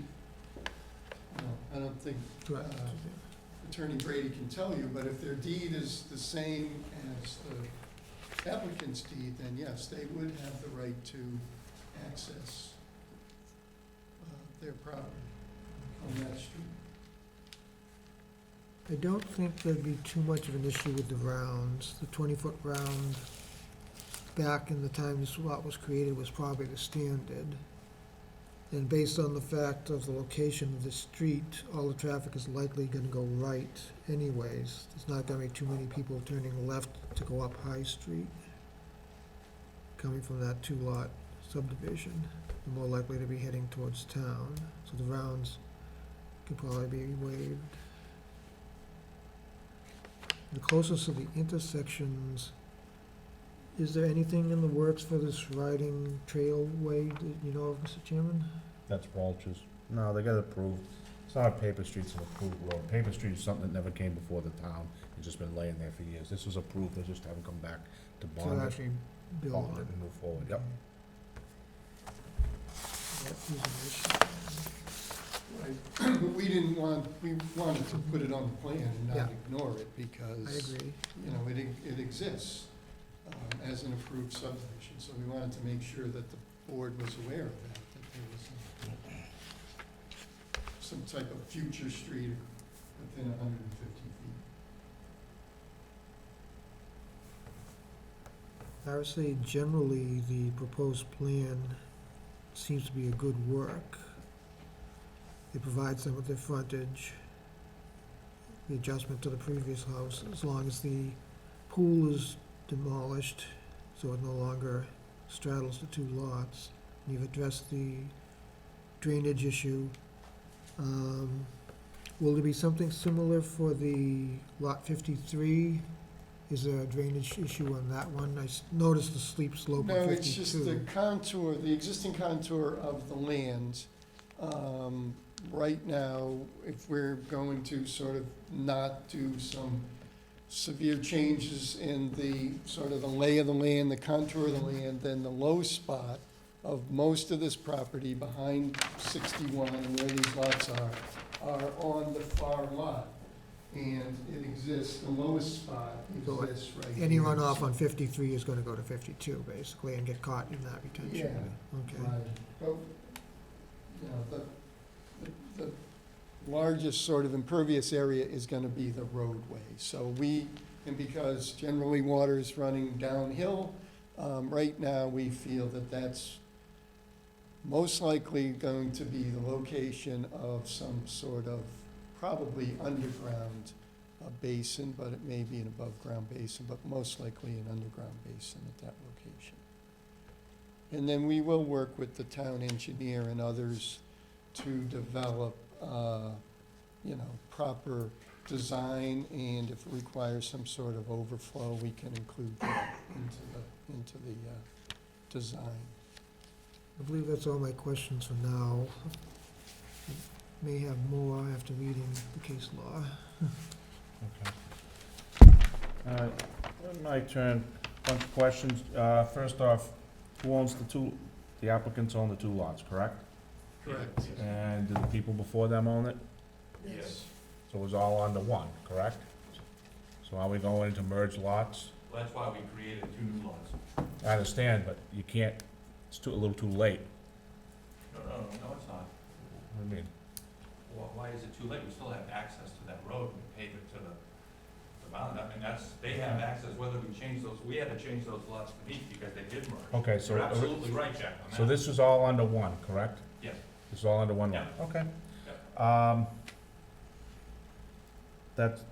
you know, I don't think Correct. Attorney Brady can tell you, but if their deed is the same as the applicant's deed, then yes, they would have the right to access their property on that street. I don't think there'd be too much of an issue with the rounds. The 20-foot round, back in the time this lot was created, was probably the standard. And based on the fact of the location of the street, all the traffic is likely gonna go right anyways. There's not gonna be too many people turning left to go up High Street, coming from that 2-lot subdivision. They're more likely to be heading towards town, so the rounds could probably be waived. The closest of the intersections, is there anything in the works for this riding trailway that you know of, Mr. Chairman? That's Walsh's. No, they got it approved. It's not a paper street, it's an approved road. Paper street is something that never came before the town. It's just been laying there for years. This was approved, they just haven't come back to To bond it, actually build bond on? it and move forward, yep. That is an issue. Right, but we wanted to put it on the plan and Yeah. not ignore it I because, agree. you know, it exists as an approved subdivision. So we wanted to make sure that the board was aware of that there was some type of future street within 150 feet. I would say generally, the proposed plan seems to be a good work. It provides them with their frontage, the adjustment to the previous house, as long as the pool is demolished, so it no longer straddles the two lots. You've addressed the drainage issue. Will there be something similar for the lot 53? Is there a drainage issue on that one? I noticed the steep slope No, on 52. it's just the contour, the existing contour of the land. Right now, if we're going to sort of not do some severe changes in the, sort of the lay of the land, the contour of the land, then the low spot of most of this property behind 61 and where these lots are on the far lot. And it exists, the lowest spot So exists right here. Any runoff on 53 is gonna go to 52, basically, and get caught in that retention. Okay. Right, but, you know, the largest sort of impervious area is gonna be the roadway. So and because generally water is running downhill, right now, we feel that that's most likely going to be the location of some sort of probably underground basin, but it may be an above-ground basin, but most likely an underground basin at that location. And then we will work with the town engineer and others to develop, you know, proper design, and if it requires some sort of overflow, we can include that into the design. I believe that's all my questions for now. May have more after reading the case law. My turn, bunch of questions. First off, who owns the applicants own the two lots, correct? Correct. And did the people before them own it? Yes. So it was all under one, correct? So are we going to merge lots? Well, that's why we created 2 new lots. I understand, but you can't, it's a little too late. No, it's not. What do you mean? Why is it too late? We still have access to that road and pave it to the bound. I mean, they have access, whether we change those, we had to change those lots to meet because they did merge. Okay, so. You're absolutely right, Jack, on that. So this is all under one, correct? Yes. This is all under one lot? Yeah. Okay. Yeah. That's,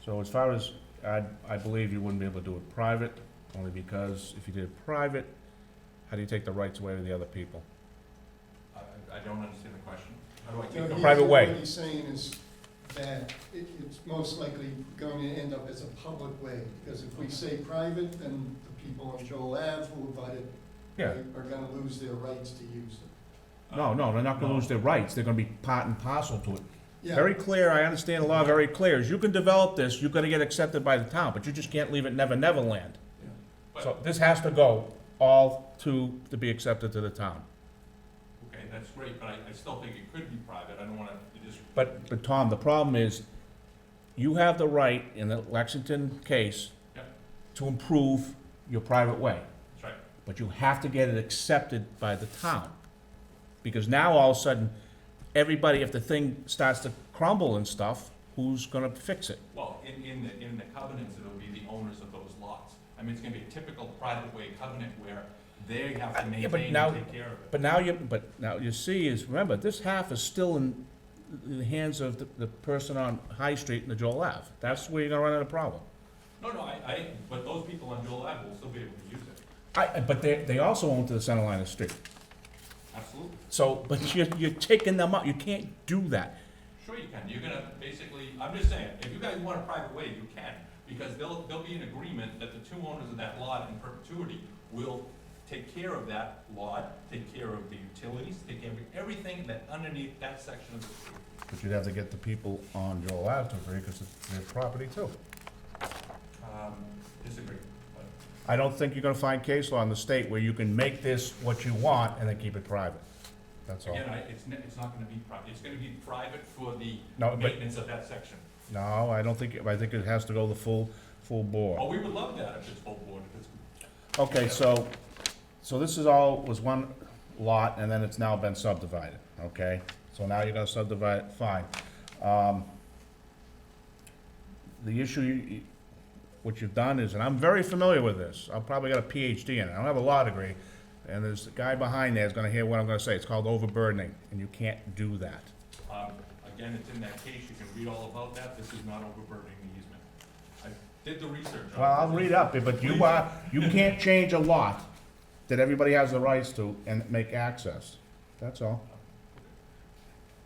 so as far as, I believe you wouldn't be able to do it private, only because if you did it private, how do you take the rights away to the other people? I don't understand the question. How do I No, take them? private way. What he's saying is that it's most likely going to end up as a public way, because if we say private, then the people on Joel Ave who abut it Yeah, are gonna lose their rights to use it. no, they're not gonna lose their rights, they're gonna be part and parcel to it. Yeah. Very clear, I understand the law very clear, is you can develop this, you're gonna get accepted by the town, but you just can't leave it never, never land. So this has to go all to be accepted to the town. Okay, that's great, but I still think it could be private. I don't wanna just. But Tom, the problem is, you have the right in the Lexington case Yep. to improve your private way, That's right. but you have to get it accepted by the town. Because now all of a sudden, everybody, if the thing starts to crumble and stuff, who's gonna fix it? Well, in the covenants, it'll be the owners of those lots. I mean, it's gonna be a typical private way covenant where they have to Yeah, but maintain now- and take care of it. But now you see is, remember, this half is still in the hands of the person on High Street and the Joel Ave. That's where you're gonna run into a problem. No, but those people on Joel Ave will still be able to use it. But they also own to the center line of the street. Absolutely. So, but you're taking them up, you can't do that. Sure you can. You're gonna basically, I'm just saying, if you guys want a private way, you can. Because there'll be an agreement that the 2 owners of that lot in perpetuity will take care of that lot, take care of the utilities, take care of everything that underneath that section of the street. But you'd have to get the people on Joel Ave to agree, because it's their property too. Disagree. But I don't think you're gonna find case law in the state where you can make this what you want and then keep it private. That's all. again, it's not gonna be private. It's gonna be private for the No, but, maintenance of that section. no, I think it has to go the full board. Oh, we would love that if it's full board, if it's. Okay, so this was one lot, and then it's now been subdivided, okay? So now you're gonna subdivide it, fine. The issue, what you've done is, and I'm very familiar with this, I've probably got a PhD in it, I don't have a law degree, and there's a guy behind there is gonna hear what I'm gonna say, it's called overburdening, and you can't do that. Again, it's in that case, you can read all about that. This is not overburdening the easement. Did the research on it. Well, I'll read up, but you can't change a lot that everybody has the rights to and make access. That's all.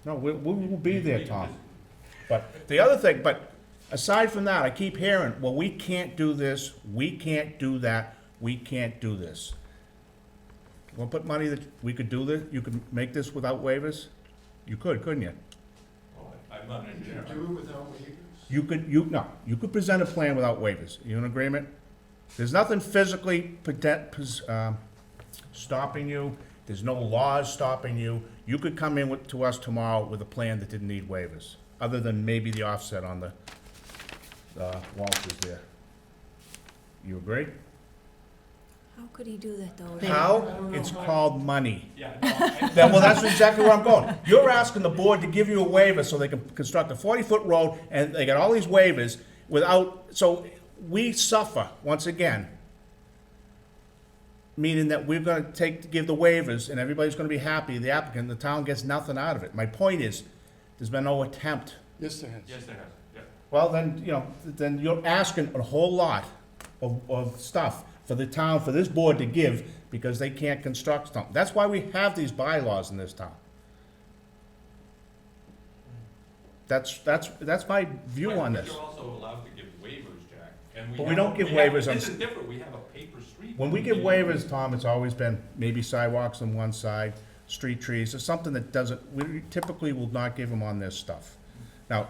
No, we'll be there, Tom. But the other thing, but aside from that, I keep hearing, well, we can't do this, we can't do that, we can't do this. We'll put money that we could do this, you could make this without waivers? You could, couldn't you? Oh, I'm not an engineer. Do it without waivers? You could present a plan without waivers. You in agreement? There's nothing physically stopping you. There's no laws stopping you. You could come in to us tomorrow with a plan that didn't need waivers, other than maybe the offset on the Walters there. You agree? How could he do that, though? How? It's called money. Yeah, no, I- Well, that's exactly where I'm going. You're asking the board to give you a waiver so they can construct a 40-foot road, and they got all these waivers without, so we suffer, once again, meaning that we're gonna give the waivers, and everybody's gonna be happy, the applicant, the town gets nothing out of it. My point is, there's been no attempt. Yes, there has. yes, there has, yeah. Well, then, then you're asking a whole lot of stuff for the town, for this board to give, because they can't construct something. That's why we have these bylaws in this town. That's my view on But this. you're also allowed to give waivers, Jack, and But we don't give waivers on This is different, we have a paper street. When we give waivers, Tom, it's always been maybe sidewalks on one side, street trees, or something that doesn't, we typically will not give them on this stuff. Now,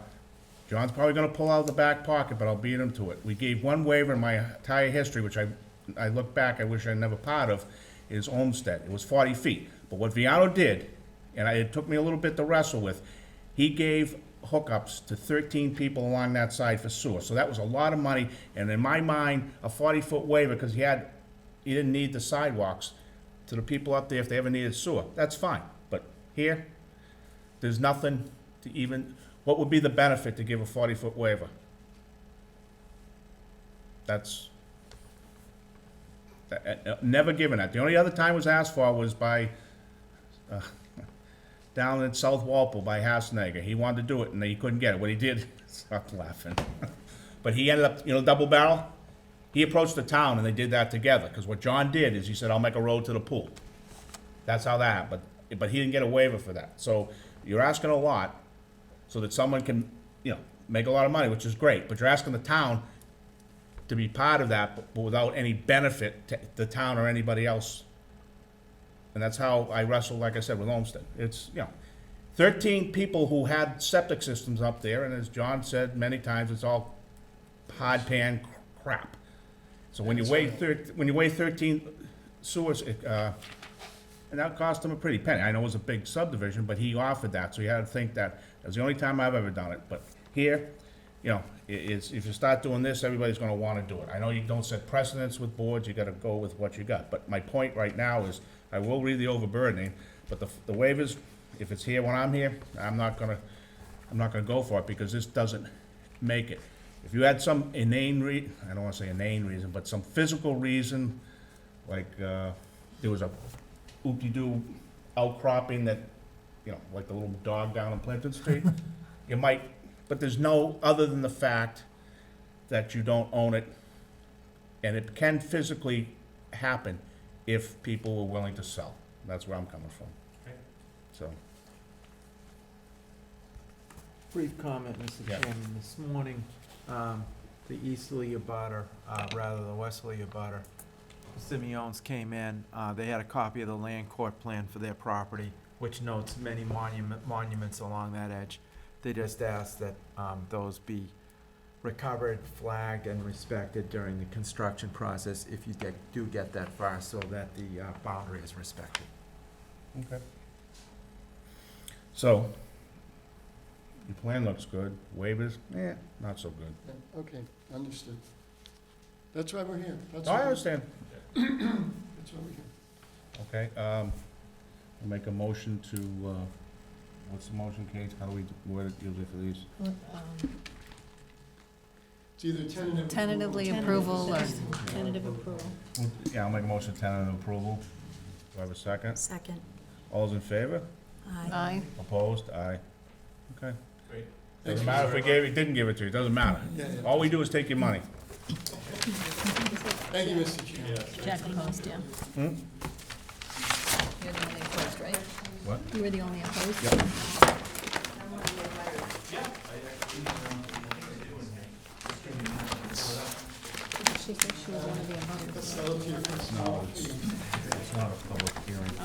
John's probably gonna pull out of the back pocket, but I'll beat him to it. We gave one waiver in my entire history, which I look back, I wish I'd never part of, is Olmsted. It was 40 feet. But what Viano did, and it took me a little bit to wrestle with, he gave hookups to 13 people along that side for sewer. So that was a lot of money, and in my mind, a 40-foot waiver, because he didn't need the sidewalks to the people up there if they ever needed sewer. That's fine. But here, there's nothing to even, what would be the benefit to give a 40-foot waiver? That's never given that. The only other time it was asked for was by, down in South Walpole by Hasnager. He wanted to do it, and he couldn't get it. What he did, stop laughing. But he ended up, double barrel? He approached the town, and they did that together, because what John did is he said, I'll make a road to the pool. That's how that happened, but he didn't get a waiver for that. So you're asking a lot so that someone can, make a lot of money, which is great, but you're asking the town to be part of that, but without any benefit to the town or anybody else. And that's how I wrestle, like I said, with Olmsted. It's, 13 people who had septic systems up there, and as John said many times, it's all hard pan crap. So when you weigh 13 sewers, and that cost him a pretty penny. I know it was a big subdivision, but he offered that, so you had to think that. That's the only time I've ever done it. But here, if you start doing this, everybody's gonna wanna do it. I know you don't set precedents with boards, you gotta go with what you got. But my point right now is, I will read the overburdening, but the waivers, if it's here when I'm here, I'm not gonna go for it, because this doesn't make it. If you had some inane I don't wanna say inane reason, but some physical reason, like, there was a oop-de-doo outcropping that, like the little dog down on Plimpton Street, you might, but there's no, other than the fact that you don't own it, and it can physically happen if people are willing to sell. That's where I'm coming from. Okay. So, Brief comment, Mr. Yeah. Chairman. This morning, the easterly abutter, rather the westerly abutter, Simeons came in. They had a copy of the land court plan for their property, which notes many monuments along that edge. They just asked that those be recovered, flagged, and respected during the construction process if you do get that far, so that the boundary is respected. okay. So, your plan looks good. Waivers, not so good. Yeah, okay, understood. That's why we're here. That's I why understand. That's why we're here. Okay, I'll make a motion to, what's the motion, Kate? How do we word it usually for these? It's either tentative. Tentatively approval or Tentative approval. Yeah, I'll make a motion tentative approval. Do I have a second? Second. All's in favor? Aye. aye. Opposed? Aye. Okay. Great. Doesn't matter if we didn't give it to you, it doesn't matter. Yeah, yeah. All we do is take your money. Thank you, Mr. Chairman. Jack opposed, yeah. Hmm? You're the only opposed, right? What? You were the only opposed? Yep. She said she was one of the abutters. No, it's not a public hearing.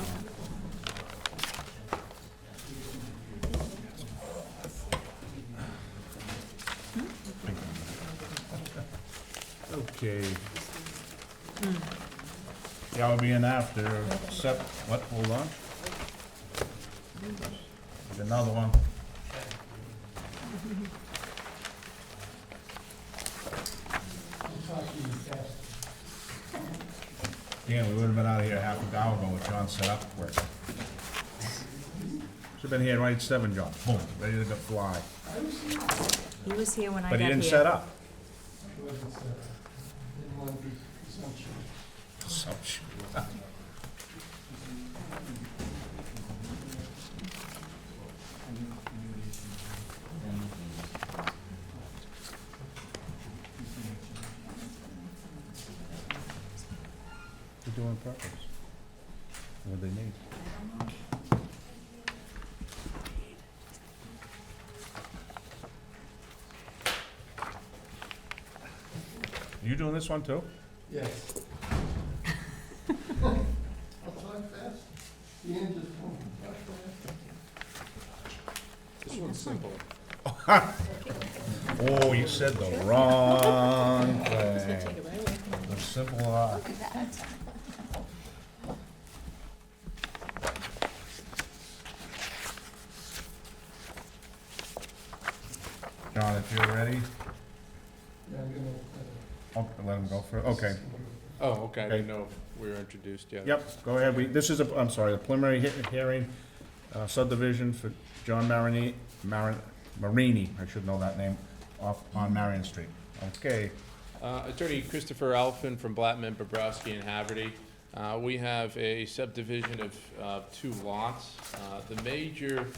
Okay. Yeah, I'll be in after, except, what, hold on? There's another one. Yeah, we would've been out of here half an hour ago with John set up for it. Should've been here right at 7, John, boom, ready to go fly. He was here when I got But here. he didn't set up. Didn't want to be presumptuous. Assumption. They're doing purpose. What do they need? You doing this one too? Yes. I'll talk fast. The end just won't talk fast. This one's simple. Oh, you said the wrong thing. The simple R. John, if you're ready, Yeah, I'm gonna, oh, let him go for it, okay. Oh, okay, I didn't know if we were introduced yet. Yep, go ahead, this is I'm sorry, the preliminary hearing, subdivision for John Marini, I should know that name, off on Marion Street. Okay, Attorney Christopher Alphin from Blattman, Bobrowski, and Haverty. We have a subdivision of 2 lots. The major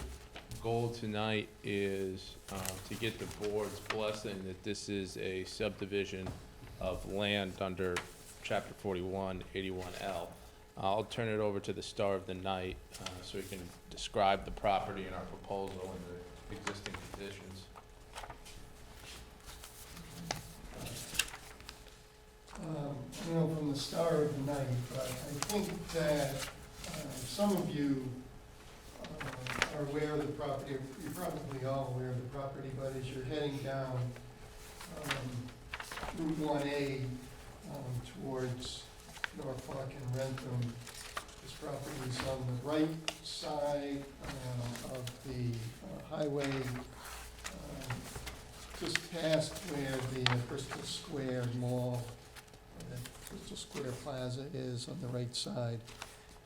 goal tonight is to get the board's blessing that this is a subdivision of land under Chapter 41, 81L. I'll turn it over to the star of the night so he can describe the property and our proposal and the existing conditions. you know, from the star of the night, but I think that some of you are aware of the property, you're probably all aware of the property, but as you're heading down Route 1A towards Norfolk and Rentham, this property is on the right side of the highway, just past where the Bristol Square Mall, the Bristol Square Plaza is on the right side.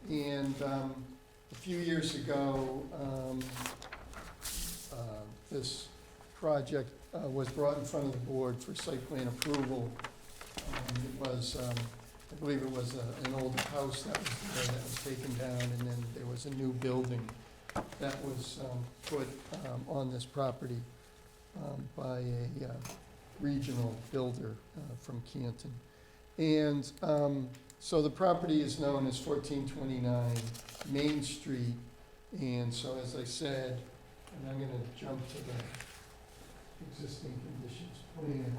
And a few years ago, this project was brought in front of the board for site plan approval. It was, I believe it was an old house that was there that was taken down, and then there was a new building that was put on this property by a regional builder from Canton. And so the property is known as 1429 Main Street, and so as I said, and I'm gonna jump to the existing conditions plan.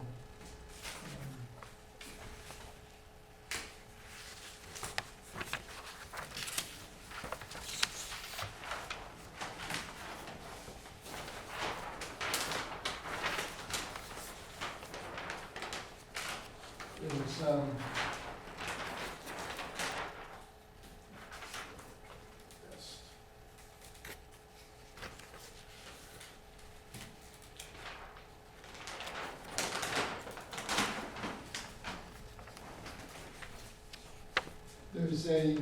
There's, there's a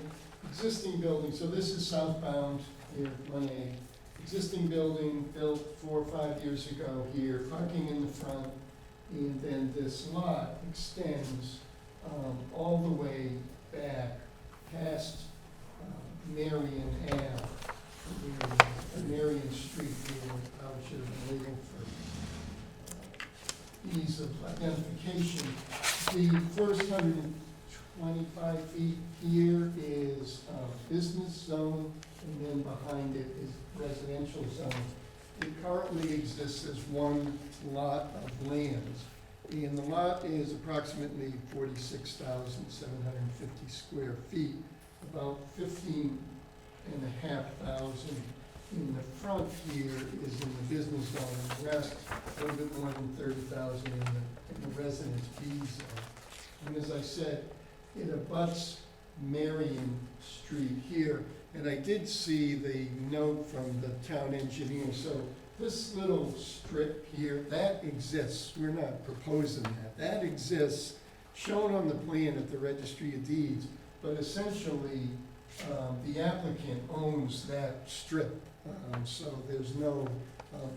existing building, so this is southbound here, 1A. Existing building built 4 or 5 years ago here, parking in the front, and then this lot extends all the way back past Marion Ave, Marion Street, here, I should have been legal for ease of identification. The first 125 feet here is business zone, and then behind it is residential zone. It currently exists as one lot of land, and the lot is approximately 46,750 square feet, about 15,500 in the front here is in the business zone, and the rest, a little bit more than 30,000 in the residence B zone. And as I said, it abuts Marion Street here, and I did see the note from the town engineer, so this little strip here, that exists, we're not proposing that, that exists, shown on the plan at the Registry of Deeds, but essentially, the applicant owns that strip, so there's no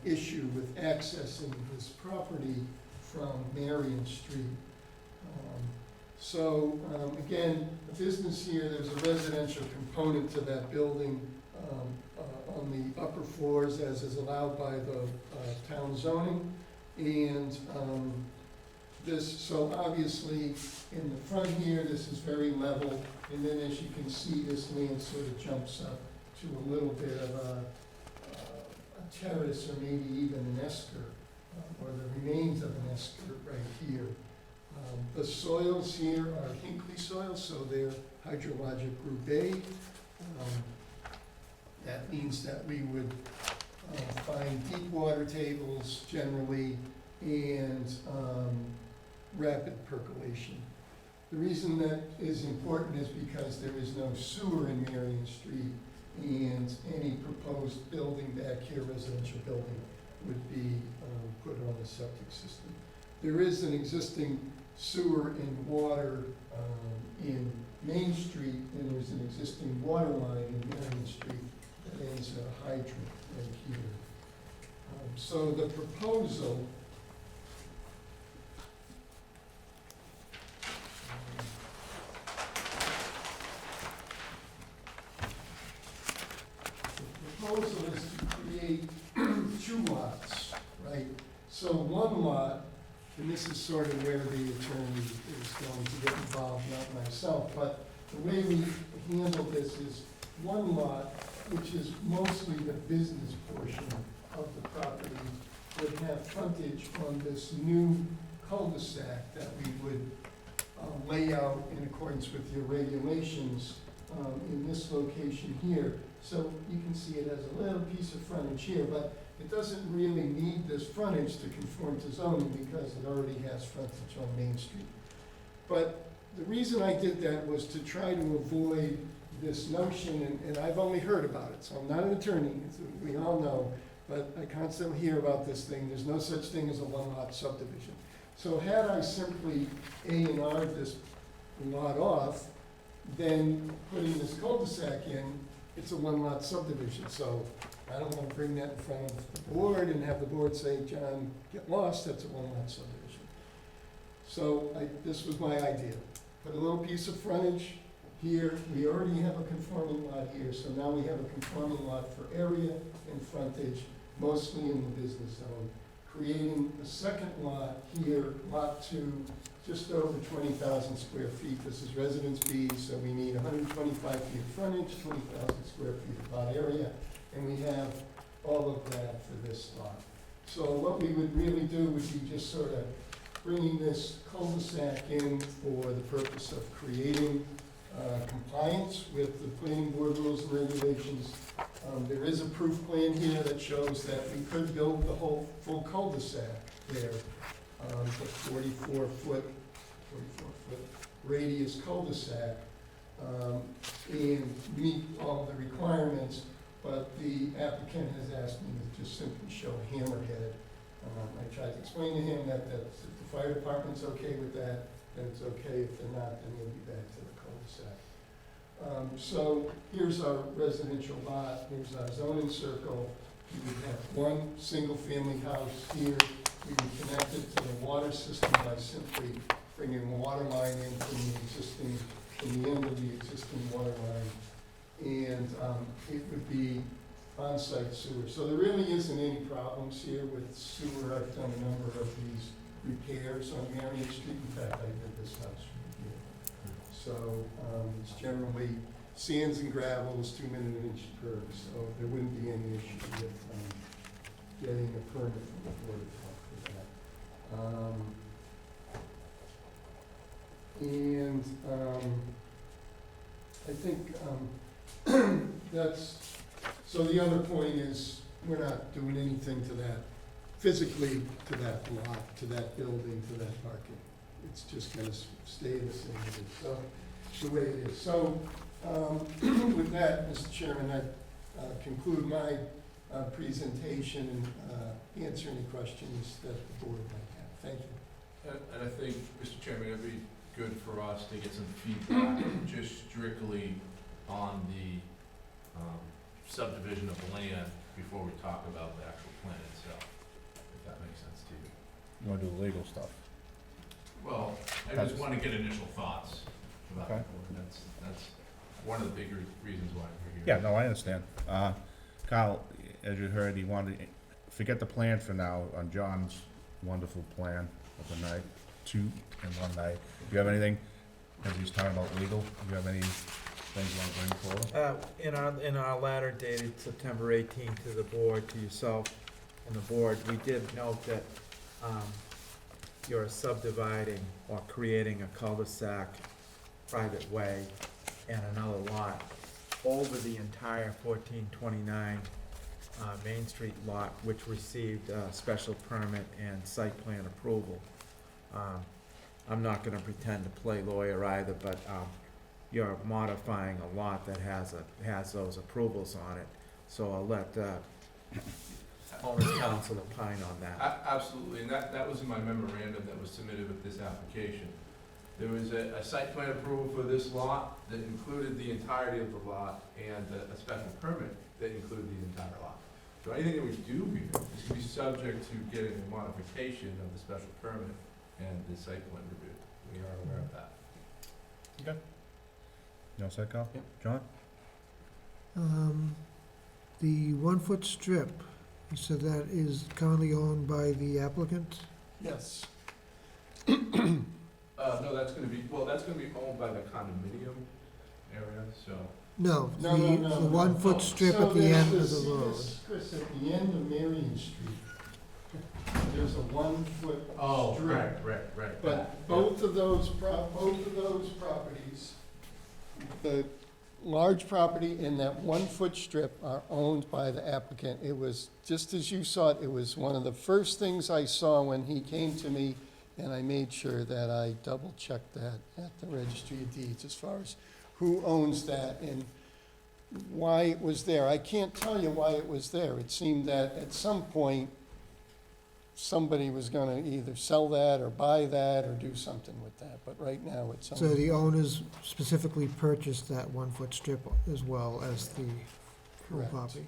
issue with accessing this property from Marion Street. Again, a business here, there's a residential component to that building on the upper floors, as is allowed by the town zoning. And so obviously, in the front here, this is very level, and then as you can see, this land sort of jumps up to a little bit of a terrace, or maybe even an esker, or the remains of an esker right here. The soils here are Hinkley soils, so they're hydrologic group A. That means that we would find deep water tables generally, and rapid percolation. The reason that is important is because there is no sewer in Marion Street, and any proposed building back here, residential building, would be put on the septic system. There is an existing sewer and water in Main Street, and there's an existing water line in Marion Street that ends at a hydrant right here. So the proposal is to create two lots, right? So one lot, and this is sort of where the attorney is going to get involved, not myself, but the way we handle this is one lot, which is mostly the business portion of the property, would have frontage on this new cul-de-sac that we would lay out in accordance with your regulations in this location here. So you can see it has a little piece of frontage here, but it doesn't really need this frontage to conform to zoning because it already has frontage on Main Street. But the reason I did that was to try to avoid this notion, and I've only heard about it, so I'm not an attorney, as we all know, but I constantly hear about this thing. There's no such thing as a one-lot subdivision. So had I simply A&R'd this lot off, then putting this cul-de-sac in, it's a one-lot subdivision. So I don't want to bring that in front of the board and have the board say, John, get lost, that's a one-lot subdivision. So this was my idea. Put a little piece of frontage here. We already have a conforming lot here, so now we have a conforming lot for area and frontage, mostly in the business zone. Creating a second lot here, lot 2, just over 20,000 square feet. This is residence B, so we need 125 feet of frontage, 20,000 square feet of lot area, and we have all of that for this lot. So what we would really do would be just sort of bringing this cul-de-sac in for the purpose of creating compliance with the planning board rules and regulations. There is a proof plan here that shows that we could build the whole full cul-de-sac there. The 44-foot radius cul-de-sac, and meet all the requirements, but the applicant has asked me to just simply show a hammerhead. I tried to explain to him that if the fire department's okay with that, then it's okay. If they're not, then we'll be back to the cul-de-sac. So here's our residential lot, here's our zoning circle. We would have one single-family house here. We would connect it to the water system by simply bringing a water line in from the end of the existing water line. And it would be on-site sewer. So there really isn't any problems here with sewer. I've done a number of these repairs on Marion Street. In fact, I did this house right here. So, it's generally sands and gravels, 2-minute-inch curves, so there wouldn't be any issue with, getting a permit from the Board of Health for that. And, I think, that's, so the other point is, we're not doing anything to that, physically to that lot, to that building, to that parking. It's just gonna stay the same as it, so, the way it is. So, with that, Mr. Chairman, I conclude my presentation and answer any questions that the board might have. Thank you. And I think, Mr. Chairman, it'd be good for us to get some feedback just strictly on the subdivision of the land before we talk about the actual plan itself, if that makes sense to you. You wanna do the legal stuff? Well, I That's- just want to get initial thoughts about it. Okay. That's one of the big reasons why we're here. Yeah, no, I understand. Kyle, as you heard, he wanted, forget the plan for now on John's wonderful plan of the night, 2 in 1 night. Do you have anything, as he's talking about legal, do you have any things you want to bring forward? In our letter dated September 18 to the board, to yourself and the board, we did note that you're subdividing or creating a cul-de-sac private way and another lot over the entire 1429 Main Street lot, which received a special permit and site plan approval. I'm not gonna pretend to play lawyer either, but you're modifying a lot that has those approvals on it, so I'll let owner's counsel opine on that. Absolutely, and that was in my memorandum that was submitted with this application. There was a site plan approval for this lot that included the entirety of the lot and a special permit that included the entire lot. So anything that we do here is going to be subject to getting a modification of the special permit and the site plan review. We are aware of that. You all set, Kyle? Yep. John? The 1-foot strip, you said that is currently owned by the applicant? Yes. No, that's gonna be owned by the condominium area, so. No, No, the, no, no. the 1-foot strip So at the there's end of this- the road. Chris, at the end of Marion Street, there's a 1-foot Oh, strip. right. But both of those properties, the large property and that 1-foot strip are owned by the applicant. It was, just as you saw it, it was one of the first things I saw when he came to me, and I made sure that I double-checked that at the Registry of Deeds as far as who owns that and why it was there. I can't tell you why it was there. It seemed that at some point, somebody was gonna either sell that or buy that or do something with that, but right now it's owned. So the owners specifically purchased that 1-foot strip as well as the whole Correct. property?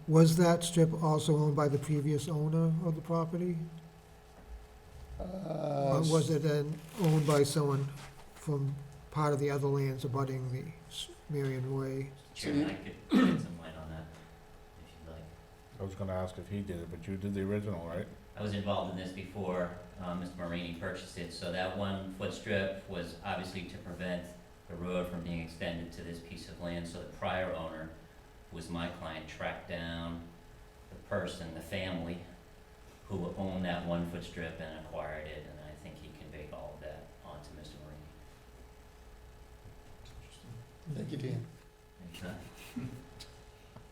Was that strip also owned by the previous owner of the property? Or was it then owned by someone from part of the other lands abutting the Marion Way? Chairman, I could shed some light on that, if you'd like. I was gonna ask if he did it, but you did the original, right? I was involved in this before Mr. Marini purchased it, so that 1-foot strip was obviously to prevent the road from being extended to this piece of land, so the prior owner, who was my client, tracked down the person, the family, who owned that 1-foot strip and acquired it, and I think he conveyed all of that onto Mr. Marini. Thank you, Dan.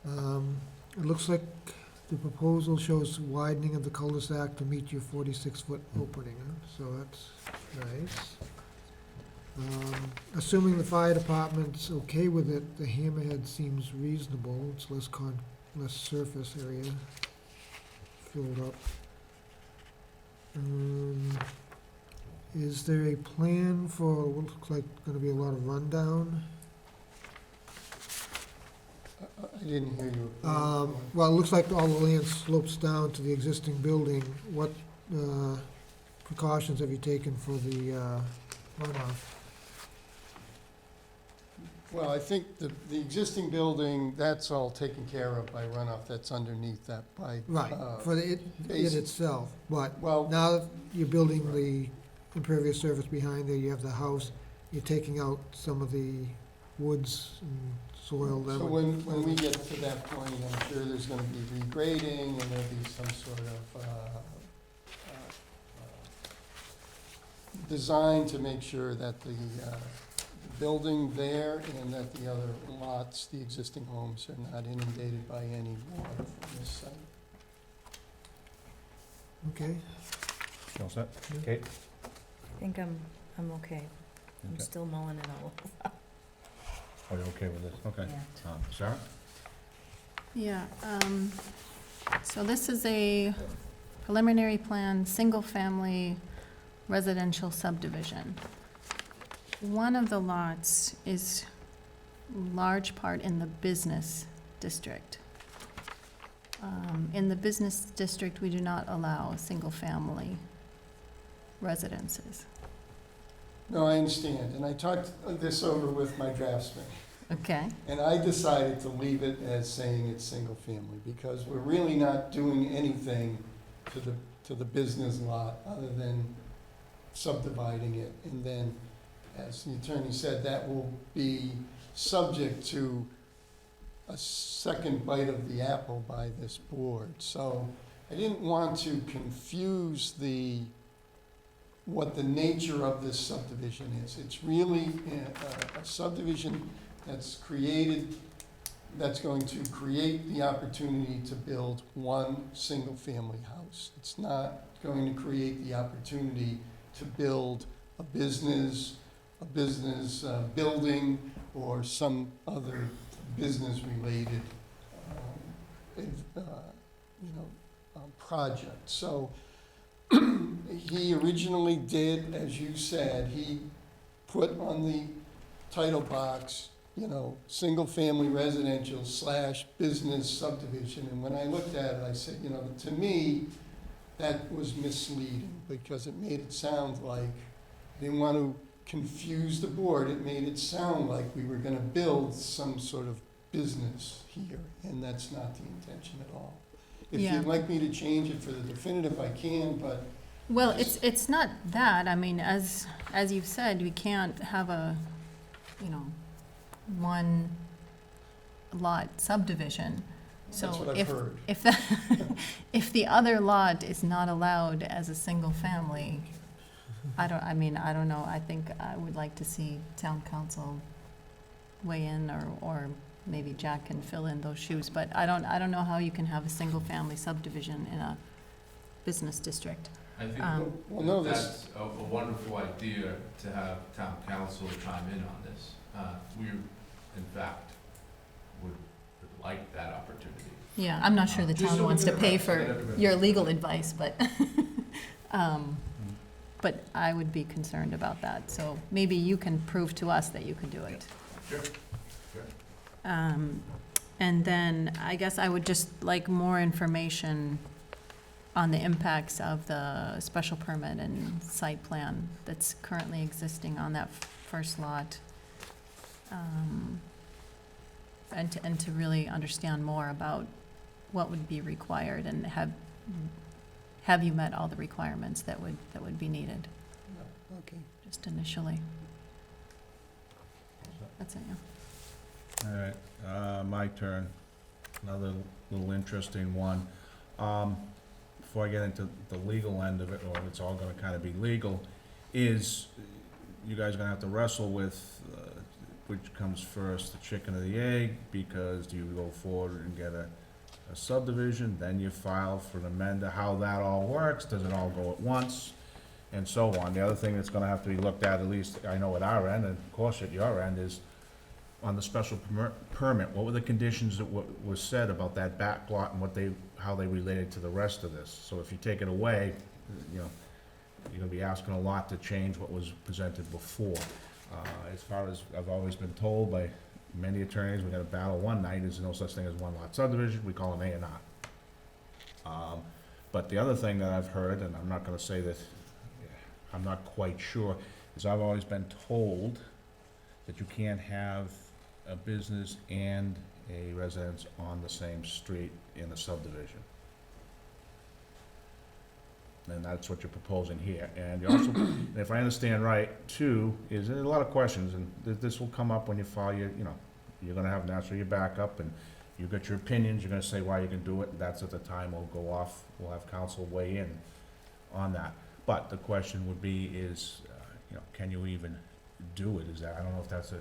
Anytime. It looks like the proposal shows widening of the cul-de-sac to meet your 46-foot opening, huh? So that's nice. Assuming the fire department's okay with it, the hammerhead seems reasonable. It's less surface area filled up. Is there a plan for what looks like gonna be a lot of rundown? I didn't hear you. Well, it looks like all the land slopes down to the existing building. What precautions have you taken for the runoff? Well, I think the existing building, that's all taken care of by runoff that's underneath that by. Right, for it basi- itself, but Well, now that you're building the impervious surface behind there, you have the house, you're taking out some of the woods and soil that so would. when we get to that point, I'm sure there's gonna be regrading and there'll be some sort of, design to make sure that the building there and that the other lots, the existing homes, are not inundated by any water from this site. Okay, You all set? Kate? I think I'm okay. I'm Okay. still mulling it all over. Oh, you're okay with this? Okay. Yeah. Sarah? Yeah, so this is a preliminary plan, single-family residential subdivision. One of the lots is large part in the business district. In the business district, we do not allow single-family residences. No, I understand, and I talked this over with my draftsman, Okay, and I decided to leave it as saying it's single family, because we're really not doing anything to the business lot other than subdividing it, and then, as the attorney said, that will be subject to a second bite of the apple by this board. So I didn't want to confuse what the nature of this subdivision is. It's really a subdivision that's going to create the opportunity to build one single-family house. It's not going to create the opportunity to build a business building, or some other business-related, project. So he originally did, as you said, he put on the title box, single-family residential / business subdivision. And when I looked at it, I said, to me, that was misleading, because it made it sound like, I didn't want to confuse the board, it made it sound like we were gonna build some sort of business here, and that's not the intention at all. If Yeah. you'd like me to change it for the definitive, I can, but well, it's not that, I mean, as you've said, we can't have a, one lot subdivision. So that's what I've if, heard. if the other lot is not allowed as a single family, I don't know, I think I would like to see town council weigh in, or maybe Jack can fill in those shoes, but I don't know how you can have a single family subdivision in a business district. I think Well, no, that's a wonderful idea to have town council chime in on this. We, in fact, would like that opportunity. Yeah, I'm not sure the Just town so we wants to can pay have for everybody. your legal advice, but, but I would be concerned about that, so maybe you can prove to us that you can do it. Sure. And then I guess I would just like more information on the impacts of the special permit and site plan that's currently existing on that first lot. And to really understand more about what would be required, and have you met all the requirements that would be needed, Okay. just initially? That's it, yeah. All right, my turn. Another little interesting one. Before I get into the legal end of it, or it's all gonna kinda be legal, is you guys are gonna have to wrestle with, which comes first, the chicken or the egg, because do you go forward and get a subdivision, then you file for an amender, how that all works, does it all go at once, and so on. The other thing that's gonna have to be looked at least I know at our end, and of course at your end, is on the special permit, what were the conditions that was said about that back lot and how they related to the rest of this? So if you take it away, you're gonna be asking a lot to change what was presented before. As far as I've always been told by many attorneys, we got a battle one night, there's no such thing as one lot subdivision, we call them A and R. But the other thing that I've heard, and I'm not gonna say that, I'm not quite sure, is I've always been told that you can't have a business and a residence on the same street in a subdivision. And that's what you're proposing here. And you also, and if I understand right, too, is there are a lot of questions, and this will come up when you file your, you're gonna have naturally your backup, and you've got your opinions, you're gonna say why you can do it, and that's at the time we'll go off, we'll have council weigh in on that. But the question would be is, can you even do it? Is that, I don't know if that's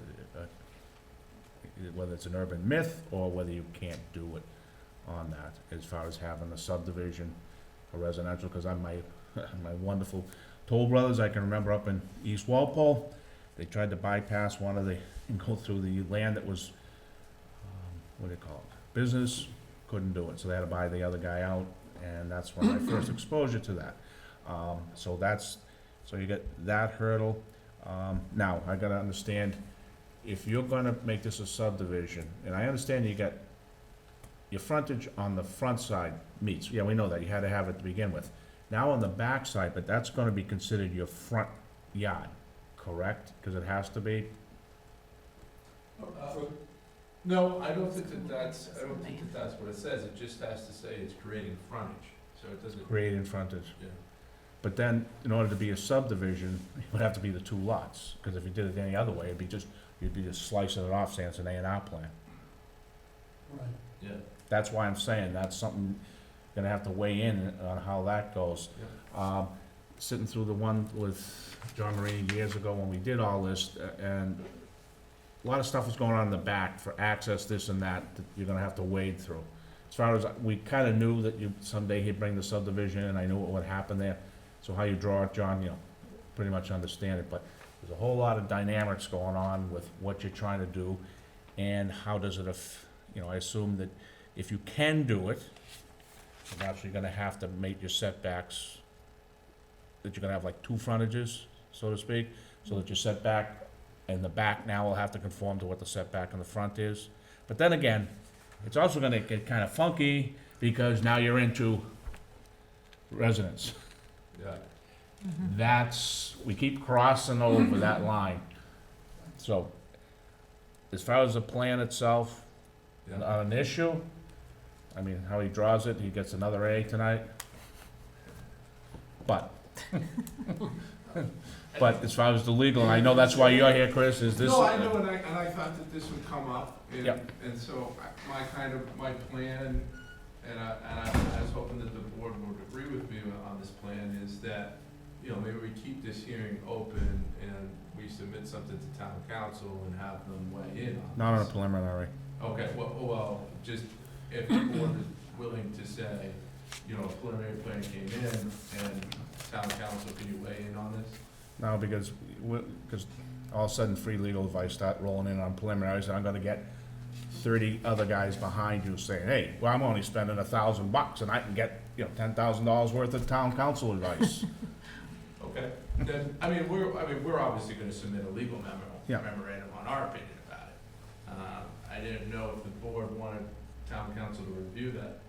whether it's an urban myth or whether you can't do it on that, as far as having a subdivision, a residential, because I'm my wonderful Toll Brothers, I can remember up in East Walpole, they tried to bypass one of the, and go through the land that was, what do you call it, business, couldn't do it, so they had to buy the other guy out, and that's when my first exposure to that. So you get that hurdle. Now, I gotta understand, if you're gonna make this a subdivision, and I understand you got your frontage on the front side meets, yeah, we know that, you had to have it to begin with. Now on the back side, but that's gonna be considered your front yard, correct? Cause it has to be, No, I don't think that's what it says, it just has to say it's creating frontage, so it doesn't. creating frontage. Yeah. But then, in order to be a subdivision, it would have to be the two lots, cause if you did it any other way, you'd be just slicing it off, saying it's an A&R plan. Right. Yeah. That's why I'm saying, that's something, you're gonna have to weigh in on how that goes. Sitting through the one with John Marini years ago when we did all this, and a lot of stuff was going on in the back for access, this and that you're gonna have to wade through. As far as, we kinda knew that someday he'd bring the subdivision, and I knew what would happen there. So how you draw it, John, pretty much understand it, but there's a whole lot of dynamics going on with what you're trying to do, and how does it I assume that if you can do it, you're actually gonna have to make your setbacks, that you're gonna have like two frontages, so to speak, so that your setback in the back now will have to conform to what the setback in the front is. But then again, it's also gonna get kinda funky, because now you're into residence. Yeah. We keep crossing over that line. So, as far as the plan itself, Yeah. not an issue. I mean, how he draws it, he gets another A tonight. But, as far as the legal, and I know that's why you're here, Chris, is this. No, I know, and I thought that this would come up, and, Yep. and so my plan, and I was hoping that the board would agree with me on this plan, is that, maybe we keep this hearing open and we submit something to town council and have them weigh in on this. Not on a preliminary. Okay, well, just if the board is willing to say, a preliminary plan came in, and town council, can you weigh in on this? No, because all of a sudden, free legal advice start rolling in on preliminaries, and I'm gonna get 30 other guys behind you saying, hey, well, I'm only spending $1,000 and I can get, $10,000 worth of town council advice. Okay, then, we're obviously gonna submit a legal Yeah. memorandum on our opinion about it. I didn't know if the board wanted town council to review that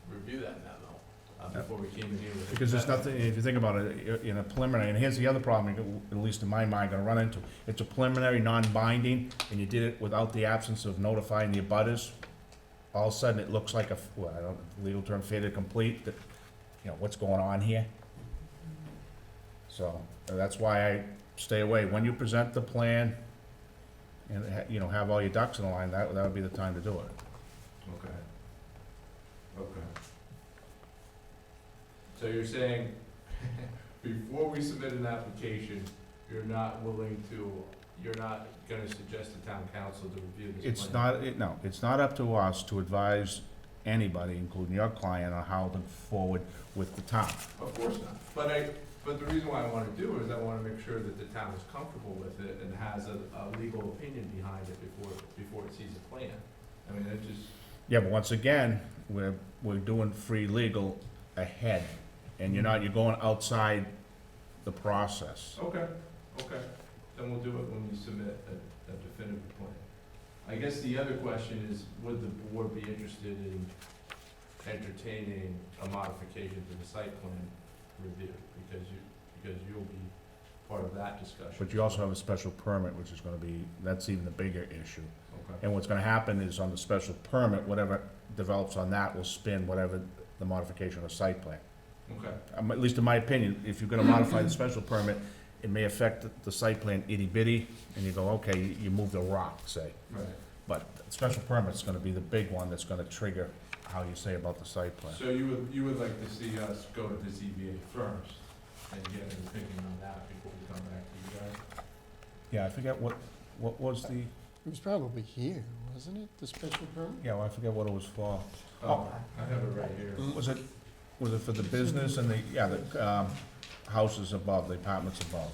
memo, before we came in here with it. Because there's nothing, if you think about it, in a preliminary, and here's the other problem, at least in my mind, gonna run into. It's a preliminary, non-binding, and you did it without the absence of notifying the abutters. All of a sudden, it looks like legal term fait accompli, that, what's going on here? So, that's why I stay away. When you present the plan, and, have all your ducks in a line, that would be the time to do it. Okay. So you're saying, before we submit an application, you're not gonna suggest the town council to review this plan? It's not up to us to advise anybody, including your client, on how to forward with the town. Of course not, but the reason why I wanna do it is I wanna make sure that the town is comfortable with it and has a legal opinion behind it before it sees a plan. Yeah, but once again, we're doing free legal ahead, and you're going outside the process. Okay, then we'll do it when we submit a definitive plan. I guess the other question is, would the board be interested in entertaining a modification to the site plan review? Because you'll be part of that discussion. But you also have a special permit, which is gonna be, that's even a bigger issue. Okay. And what's gonna happen is on the special permit, whatever develops on that will spin whatever the modification of site plan. Okay. At least in my opinion, if you're gonna modify the special permit, it may affect the site plan itty bitty, and you go, okay, you moved a rock, say. Right. But special permit's gonna be the big one that's gonna trigger how you say about the site plan. So you would like to see us go to the ZBA first and get an opinion on that before we come back to you guys? Yeah, I forget what was the, It was probably here, wasn't it, the special permit? yeah, well, I forget what it was for. Oh, I have it right here. Was it for the business and the houses above, the apartments above?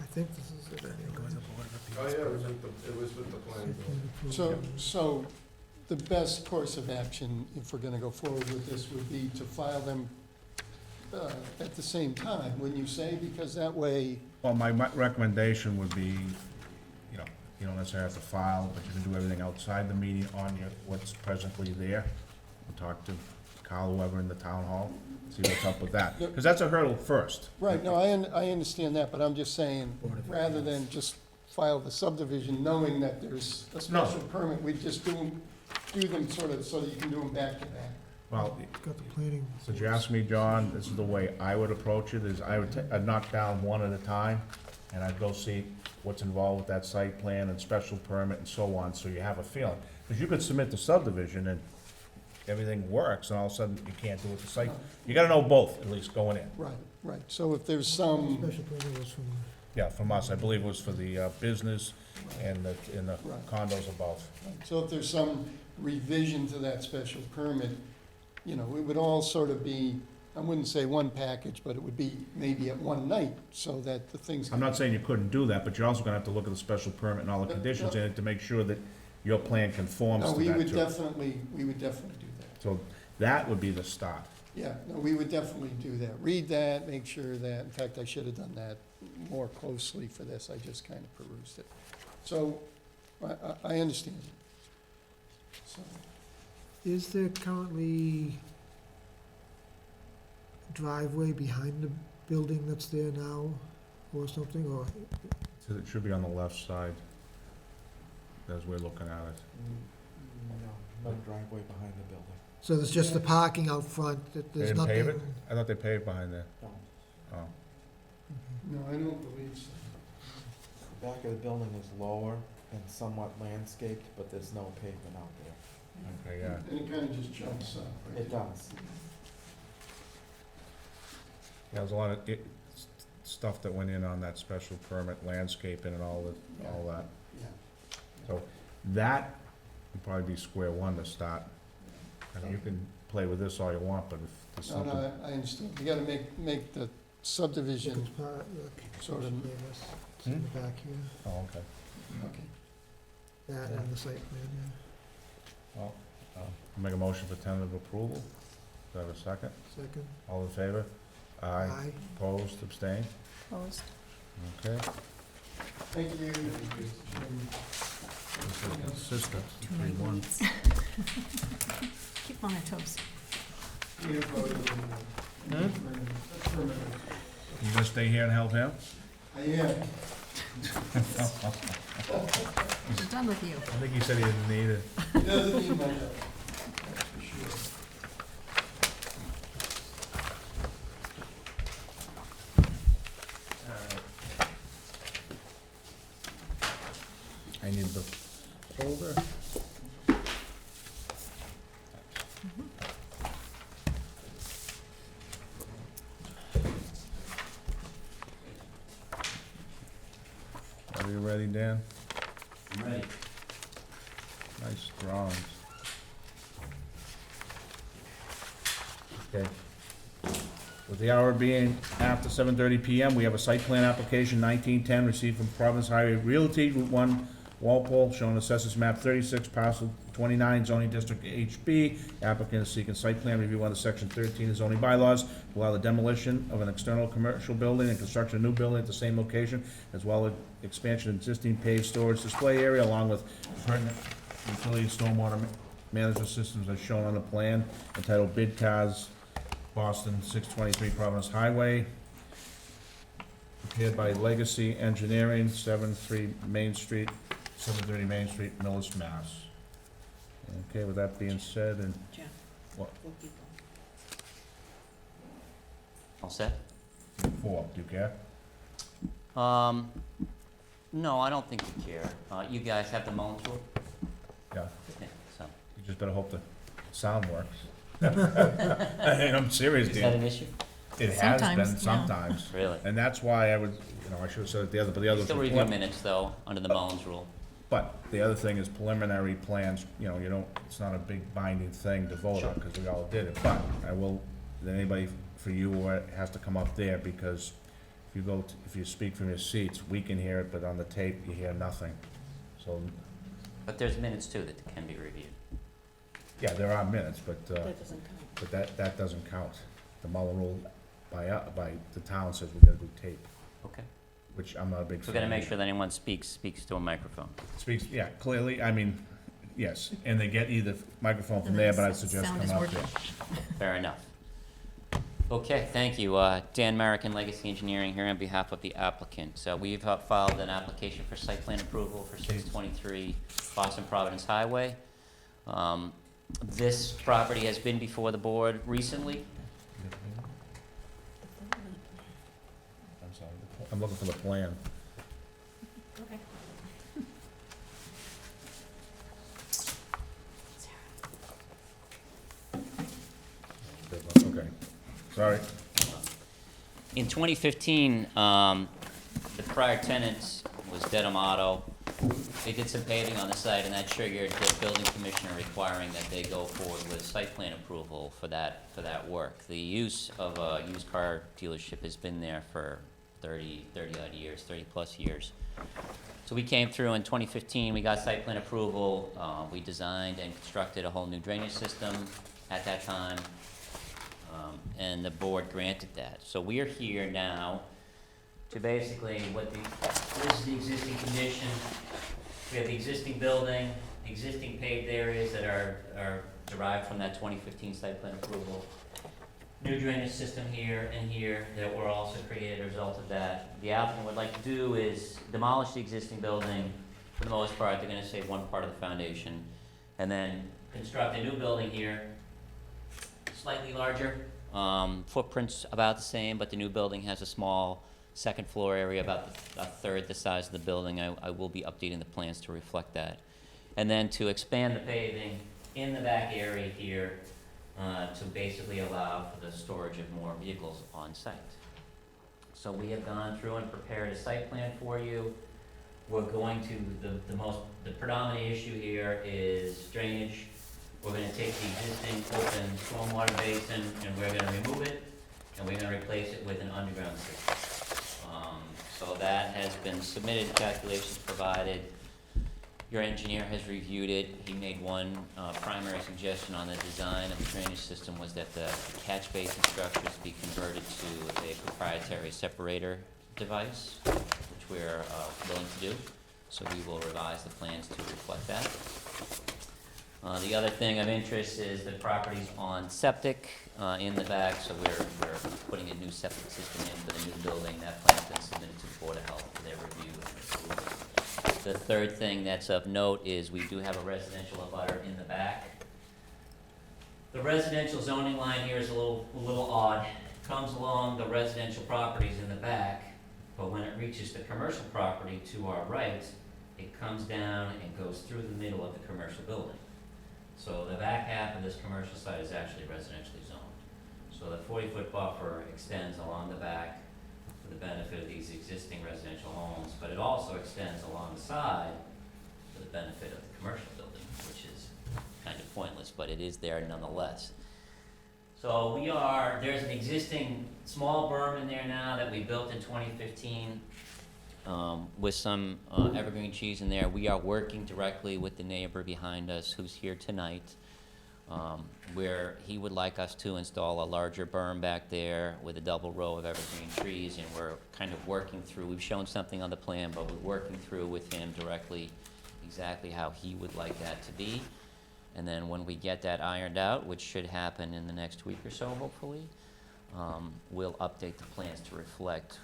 I think this is it anyway. Oh, yeah, it was with the planning board. So the best course of action, if we're gonna go forward with this, would be to file them at the same time, wouldn't you say? Because that way, Well, my recommendation would be, you know, you don't necessarily have to file, but you can do everything outside the meeting on your, what's presently there. We'll talk to Kyle, whoever in the town hall, see what's up with that. Because that's a hurdle first. right, no, I understand that, but I'm just saying, rather than just file the subdivision knowing that there's a special permit, we just do them sort of, so that you can do them back to back. Well, Got the planning. since you asked me, John, this is the way I would approach it, is I'd knock down one at a time, and I'd go see what's involved with that site plan and special permit and so on, so you have a feeling. Because you could submit the subdivision and everything works, and all of a sudden you can't do it the site. You gotta know both, at least going in. Right, right, so if there's some, Special permit was from, Yeah, from us, I believe it was for the business and the Right. condos above. so if there's some revision to that special permit, you know, it would all sort of be, I wouldn't say one package, but it would be maybe at one night, so that the things. I'm not saying you couldn't do that, but you're also gonna have to look at the special permit and all the conditions in it to make sure that your plan conforms No, to we that would too. definitely do that. So that would be the start. Yeah, no, we would definitely do that. Read that, make sure that, in fact, I should have done that more closely for this, I just kind of perused it. So, I understand. So, is there currently driveway behind the building that's there now, or something, or? So it should be on the left side, as we're looking at it. No driveway behind the building. So there's just the parking out front, that They there's didn't nothing? pave it? I thought they paved behind there. No. Oh, no, I don't believe so. The back of the building is lower and somewhat landscaped, but there's no pavement out there. okay, yeah. And it kind of just jumps up, right? It does. Yeah, there's a lot of stuff that went in on that special permit, landscaping and all that. Yeah. That would probably be square one to start. I mean, you can play with this all you want, but if there's No, something. no, I understand. You gotta make the subdivision Look, it's part- look, sort of, it's in the back here, Oh, okay. okay. that and the site plan, Well, make a motion for tentative approval. Do I have a second? yeah. Second? All in favor? Aye. Opposed, abstained? Opposed? Okay. Thank you. This is consistent. Too many 3-1. weeds. Keep on our toes. You gonna stay here and help him? I am. We're done with you. I think he said he didn't need it. He doesn't need my help, that's for sure. I need the folder. Are you ready, Dan? I'm ready. Nice drawings. Okay. With the hour being after 7:30 PM, we have a site plan application 1910 received from Providence Highway Realty, Route 1, Walpole, showing assessors map 36, parcel 29, zoning district HB. Applicant is seeking site plan review under section 13 of zoning bylaws to allow the demolition of an external commercial building and construction of a new building at the same location, as well as expansion of existing paved storage display area, along with pertinent utility stormwater management systems as shown on the plan entitled Bid Cars, Boston, 623 Providence Highway. Prepared by Legacy Engineering, 73 Main Street, 730 Main Street, Millis, Mass. Okay, with that being said, and what, All set? 4, do you care? No, I don't think you care. You guys have the Mullins rule? Yeah, Yeah, so, you just better hope the sound works. I'm serious, is that Dan. an issue? It has Sometimes, been yeah. sometimes. Really? And that's why I would, I should have said it the other, but the other. Still review minutes, though, under the Mullins rule. But the other thing is preliminary plans, you don't, it's not a big binding thing to vote on, because we all did it. But I will, anybody for you or has to come up there, because if you go, if you speak from your seats, we can hear it, but on the tape, you hear nothing. So, But there's minutes, too, that can be reviewed. yeah, there are minutes, but, but that doesn't count. The Muller rule by the town says we gotta do tape, Okay. which I'm not a big So fan. we're gonna make of. sure that anyone speaks to a microphone. Speaks, yeah, clearly, I mean, yes, and they get either microphone from there, but I suggest Sound come is up working. there. Fair enough. Okay, thank you. Dan Merrick, Legacy Engineering here on behalf of the applicant. We've filed an application for site plan approval for 623 Boston Providence Highway. This property has been before the board recently. I'm sorry, I'm looking for the plan. Okay, sorry. In 2015, the prior tenant was Dedham Auto. They did some paving on the site, and that triggered the building commissioner requiring that they go forward with site plan approval for that work. The use of a used car dealership has been there for 30-odd years, 30-plus years. So we came through in 2015, we got site plan approval, we designed and constructed a whole new drainage system at that time, and the board granted that. So we are here now to basically this is the existing condition. We have the existing building, existing paved areas that are derived from that 2015 site plan approval. New drainage system here and here that were also created as a result of that. The applicant would like to do is demolish the existing building. For the most part, they're gonna save one part of the foundation, and then construct a new building here, slightly larger. Footprint's about the same, but the new building has a small second floor area, about a third the size of the building. I will be updating the plans to reflect that. And then to expand the paving in the back area here, to basically allow for the storage of more vehicles on site. So we have gone through and prepared a site plan for you. We're going to, the predominant issue here is drainage. We're gonna take the existing open stormwater basin and we're gonna remove it, and we're gonna replace it with an underground system. So that has been submitted, calculations provided. Your engineer has reviewed it. He made one primary suggestion on the design of the drainage system, was that the catch basin structures be converted to a proprietary separator device, which we're willing to do. So we will revise the plans to reflect that. The other thing of interest is the property's on septic in the back, so we're putting a new septic system in for the new building. That plan's been submitted to the Board of Health for their review and approval. The third thing that's of note is we do have a residential abutter in the back. The residential zoning line here is a little odd. It comes along the residential properties in the back, but when it reaches the commercial property to our right, it comes down and goes through the middle of the commercial building. So the back half of this commercial site is actually residentially zoned. So the 40-foot buffer extends along the back for the benefit of these existing residential homes, but it also extends along the side for the benefit of the commercial building, which is kind of pointless, but it is there nonetheless. So there's an existing small berm in there now that we built in 2015. With some evergreen trees in there. We are working directly with the neighbor behind us who's here tonight, where he would like us to install a larger berm back there with a double row of evergreen trees, and we're kind of working through, we've shown something on the plan, but we're working through with him directly exactly how he would like that to be. And then when we get that ironed out, which should happen in the next week or so, hopefully, we'll update the plans to reflect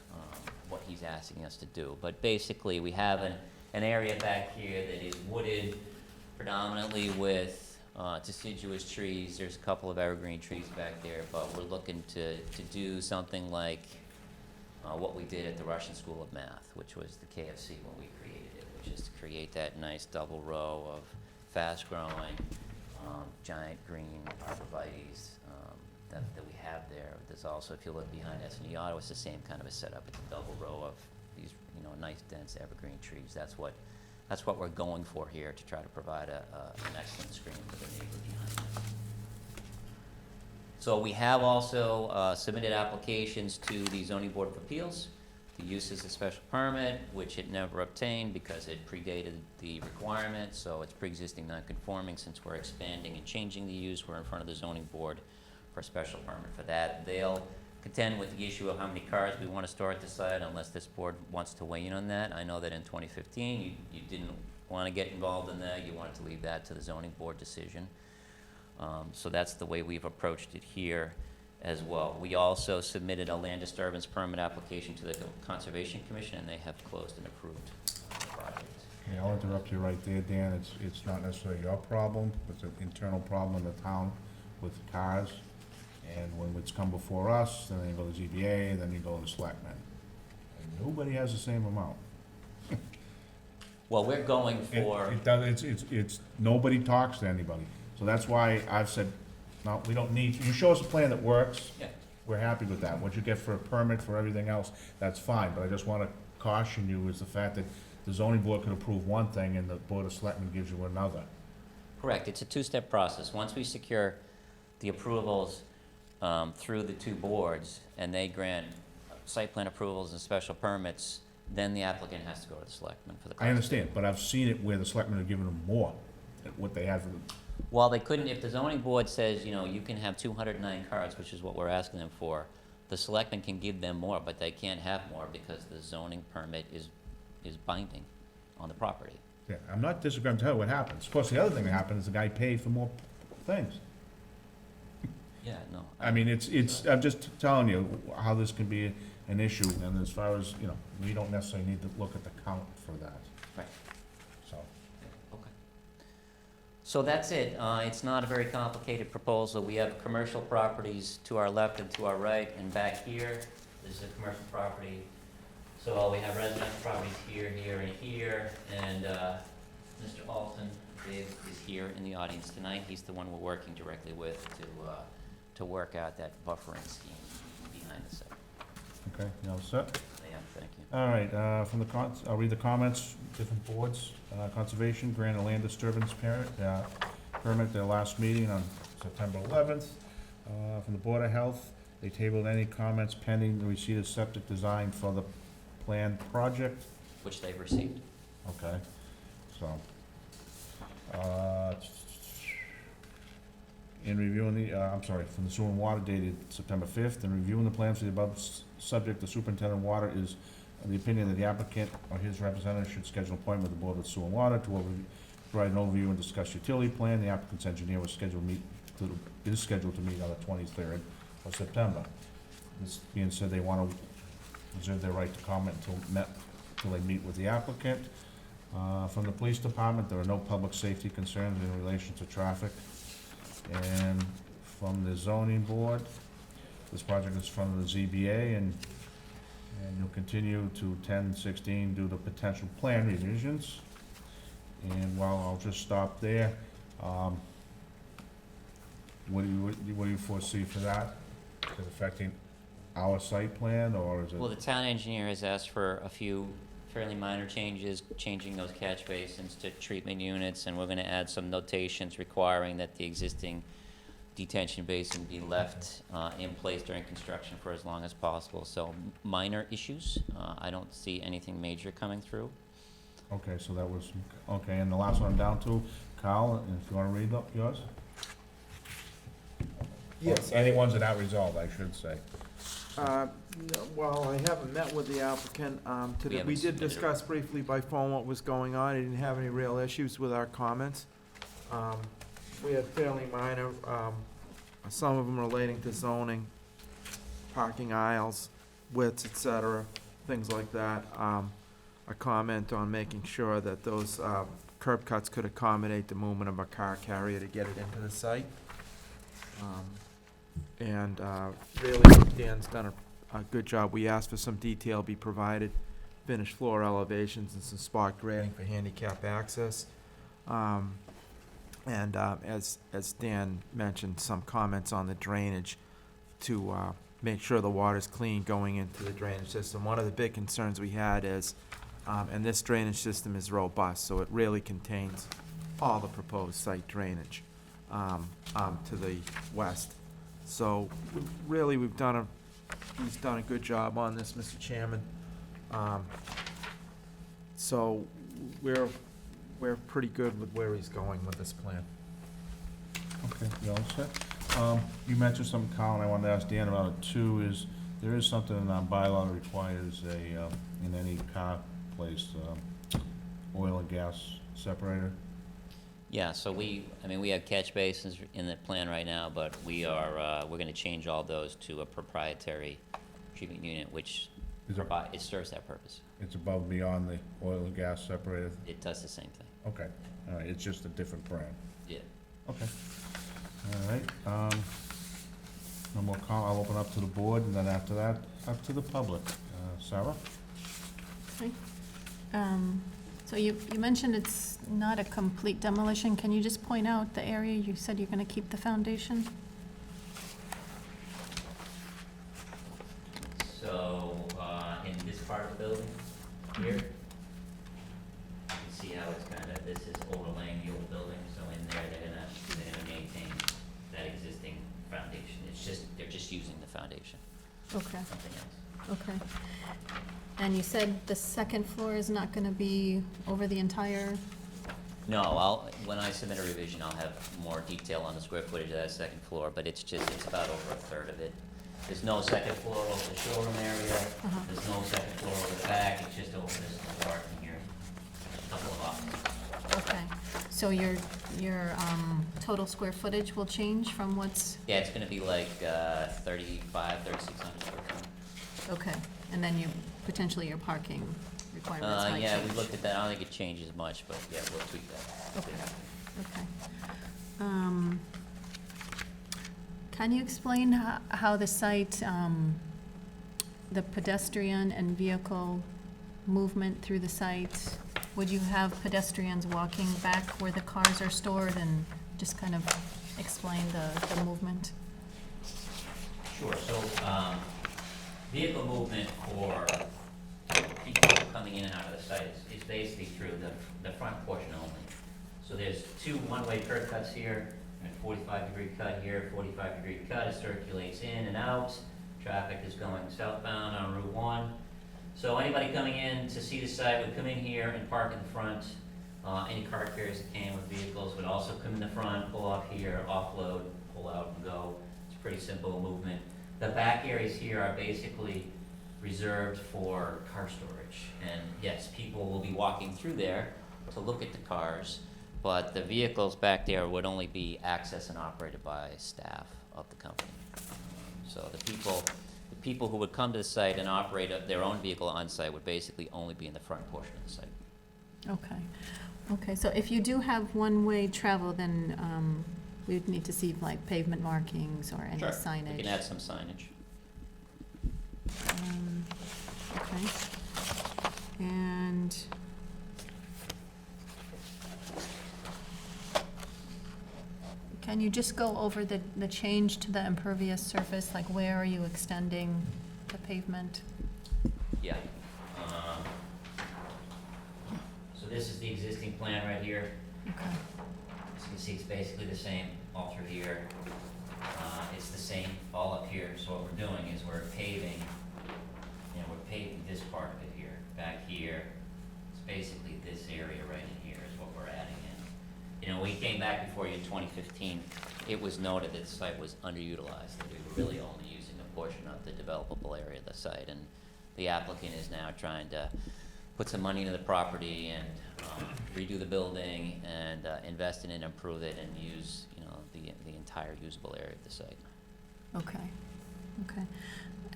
what he's asking us to do. But basically, we have an area back here that is wooded predominantly with deciduous trees. There's a couple of evergreen trees back there, but we're looking to do something like what we did at the Russian School of Math, which was the KFC when we created it, which is to create that nice double row of fast-growing, giant green arborvitaes that we have there. There's also, if you look behind S&E Auto, it's the same kind of a setup. It's a double row of these, nice dense evergreen trees. That's what we're going for here, to try to provide an excellent screen for the neighbor behind us. So we have also submitted applications to the Zoning Board of Appeals. The use is a special permit, which it never obtained because it predated the requirement, so it's pre-existing non-conforming. Since we're expanding and changing the use, we're in front of the zoning board for a special permit for that. They'll contend with the issue of how many cars we want to store at the site, unless this board wants to weigh in on that. I know that in 2015, you didn't want to get involved in that. You wanted to leave that to the zoning board decision. So that's the way we've approached it here as well. We also submitted a land disturbance permit application to the Conservation Commission, and they have closed and approved the project. Okay, I'll interrupt you right there, Dan. It's not necessarily your problem, it's an internal problem in the town with cars. And when it's come before us, then you go to ZBA, then you go to selectmen. And nobody has the same amount. Well, we're going for, It does, it's, nobody talks to anybody. So that's why I've said, no, we don't need, you show us a plan that works. yeah, We're happy with that. What you get for a permit for everything else, that's fine, but I just wanna caution you is the fact that the zoning board can approve one thing and the board of selectmen gives you another. correct. It's a two-step process. Once we secure the approvals through the two boards, and they grant site plan approvals and special permits, then the applicant has to go to the selectmen for the. I understand, but I've seen it where the selectmen are giving them more than what they have for the. Well, they couldn't, if the zoning board says, you can have 209 cars, which is what we're asking them for, the selectmen can give them more, but they can't have more because the zoning permit is binding on the property. Yeah, I'm not disagreeing to tell you what happens. Of course, the other thing that happened is the guy paid for more things. Yeah, no. I mean, I'm just telling you how this can be an issue, and as far as, we don't necessarily need to look at the count for that. Right. So, Okay. So that's it. It's not a very complicated proposal. We have commercial properties to our left and to our right, and back here, this is a commercial property. So we have residential properties here, here, and here, and Mr. Alton, Dave, is here in the audience tonight. He's the one we're working directly with to work out that buffering scheme behind the site. okay, you all set? Yeah, thank you. All right, from the I'll read the comments, different boards. Conservation granted a land disturbance permit at their last meeting on September 11th. From the Board of Health, they tabled any comments pending the receipt of septic design for the planned project. Which they've received. Okay, so, in reviewing from the sewer and water dated September 5th, in reviewing the plans for the above subject, the superintendent of water is of the opinion that the applicant or his representative should schedule an appointment with the Board of Sewer and Water to provide an overview and discuss utility plan. The applicant's engineer is scheduled to meet on the 23rd of September. This being said, they want to reserve their right to comment until they meet with the applicant. From the police department, there are no public safety concerns in relation to traffic. And from the zoning board, this project is from the ZBA, and you'll continue to 10/16 due to potential plan revisions. And while I'll just stop there, what do you foresee for that? Is it affecting our site plan, or is it? Well, the town engineer has asked for a few fairly minor changes, changing those catch basins to treatment units, and we're gonna add some notations requiring that the existing detention basin be left in place during construction for as long as possible. So minor issues. I don't see anything major coming through. Okay, so that was, okay, and the last one I'm down to, Kyle, if you wanna read yours? Yes. Or any ones that are not resolved, I should say. No, well, I haven't met with the applicant, today. haven't We did submitted it. discuss briefly by phone what was going on. He didn't have any real issues with our comments. We had fairly minor, some of them relating to zoning, parking aisles, widths, et cetera, things like that. a comment on making sure that those curb cuts could accommodate the movement of a car carrier to get it into the site. And really, Dan's done a good job. We asked for some detail be provided, finished floor elevations and some spot grading for handicap access. And as Dan mentioned, some comments on the drainage to make sure the water's clean going into the drainage system. One of the big concerns we had is, and this drainage system is robust, so it really contains all the proposed site drainage to the west. So really, he's done a good job on this, Mr. Chairman. So we're pretty good with where he's going with this plan. Okay, you all set? You mentioned something, Colin, I wanted to ask Dan about it too, is there is something in our bylaw that requires in any car place, oil and gas separator? Yeah, so we have catch basins in the plan right now, but we're gonna change all those to a proprietary treatment unit, which it serves that purpose. It's above and beyond the oil and gas separator? It does the same thing. Okay, all right, it's just a different brand. Yeah. Okay. All right, no more I'll open up to the board, and then after that, up to the public. Sarah? Okay. So you mentioned it's not a complete demolition. Can you just point out the area you said you're gonna keep the foundation? So, in this part of the building here, you can see how it's this is overlaying the old building, so in there, they're gonna maintain that existing foundation. They're just using the foundation, Okay, something else. okay. And you said the second floor is not gonna be over the entire, No, when I submit a revision, I'll have more detail on the square footage of that second floor, but it's about over a third of it. There's no second floor over the showroom area, there's no second floor over the back, it's just over this part in here, a couple of offices. okay. So your total square footage will change from what's, Yeah, it's gonna be like 3,600 square feet. okay. And then potentially your parking requirements might change. Yeah, we looked at that, I don't think it changes much, but yeah, we'll tweak that. Okay, okay. Can you explain how the site, the pedestrian and vehicle movement through the site? Would you have pedestrians walking back where the cars are stored and just kind of explain the movement? Sure, so, vehicle movement for people coming in and out of the site is basically through the front portion only. So there's two one-way curb cuts here, a 45-degree cut here, 45-degree cut, it circulates in and out. Traffic is going southbound on Route 1. So anybody coming in to see the site would come in here and park in the front. Any car carriers that came with vehicles would also come in the front, pull off here, offload, pull out and go. It's a pretty simple movement. The back areas here are basically reserved for car storage. And yes, people will be walking through there to look at the cars, but the vehicles back there would only be accessed and operated by staff of the company. So the people who would come to the site and operate their own vehicle on site would basically only be in the front portion of the site. Okay, okay, so if you do have one-way travel, then we would need to see like pavement markings or any Sure, signage. we can add some signage. Okay, and can you just go over the change to the impervious surface, like where are you extending the pavement? Yeah. So this is the existing plan right here. Okay, As you can see, it's basically the same all through here. It's the same all up here. So what we're doing is we're paving this part of it here. Back here, it's basically this area right in here is what we're adding in. You know, we came back before you in 2015. It was noted that the site was underutilized, that we were really only using a portion of the developable area of the site. And the applicant is now trying to put some money into the property and redo the building and invest in it, improve it, and use, the entire usable area of the site. okay, okay.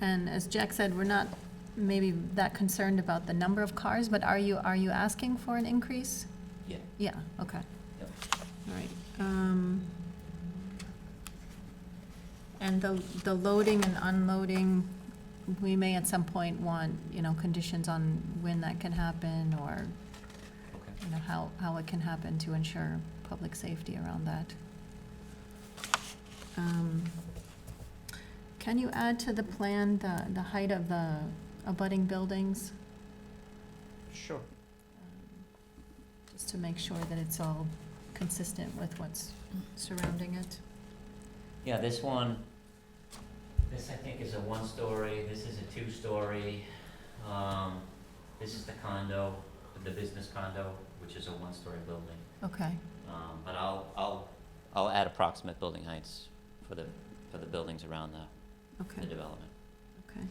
And as Jack said, we're not maybe that concerned about the number of cars, but are you asking for an increase? Yeah. Yeah, okay. Yep. All right. And the loading and unloading, we may at some point want, conditions on when that can happen, or, Okay. how it can happen to ensure public safety around that. Can you add to the plan the height of the abutting buildings? Sure. Just to make sure that it's all consistent with what's surrounding it. Yeah, this I think is a one-story, this is a two-story. This is the condo, the business condo, which is a one-story building. Okay, But I'll add approximate building heights for the buildings around the okay, development. okay.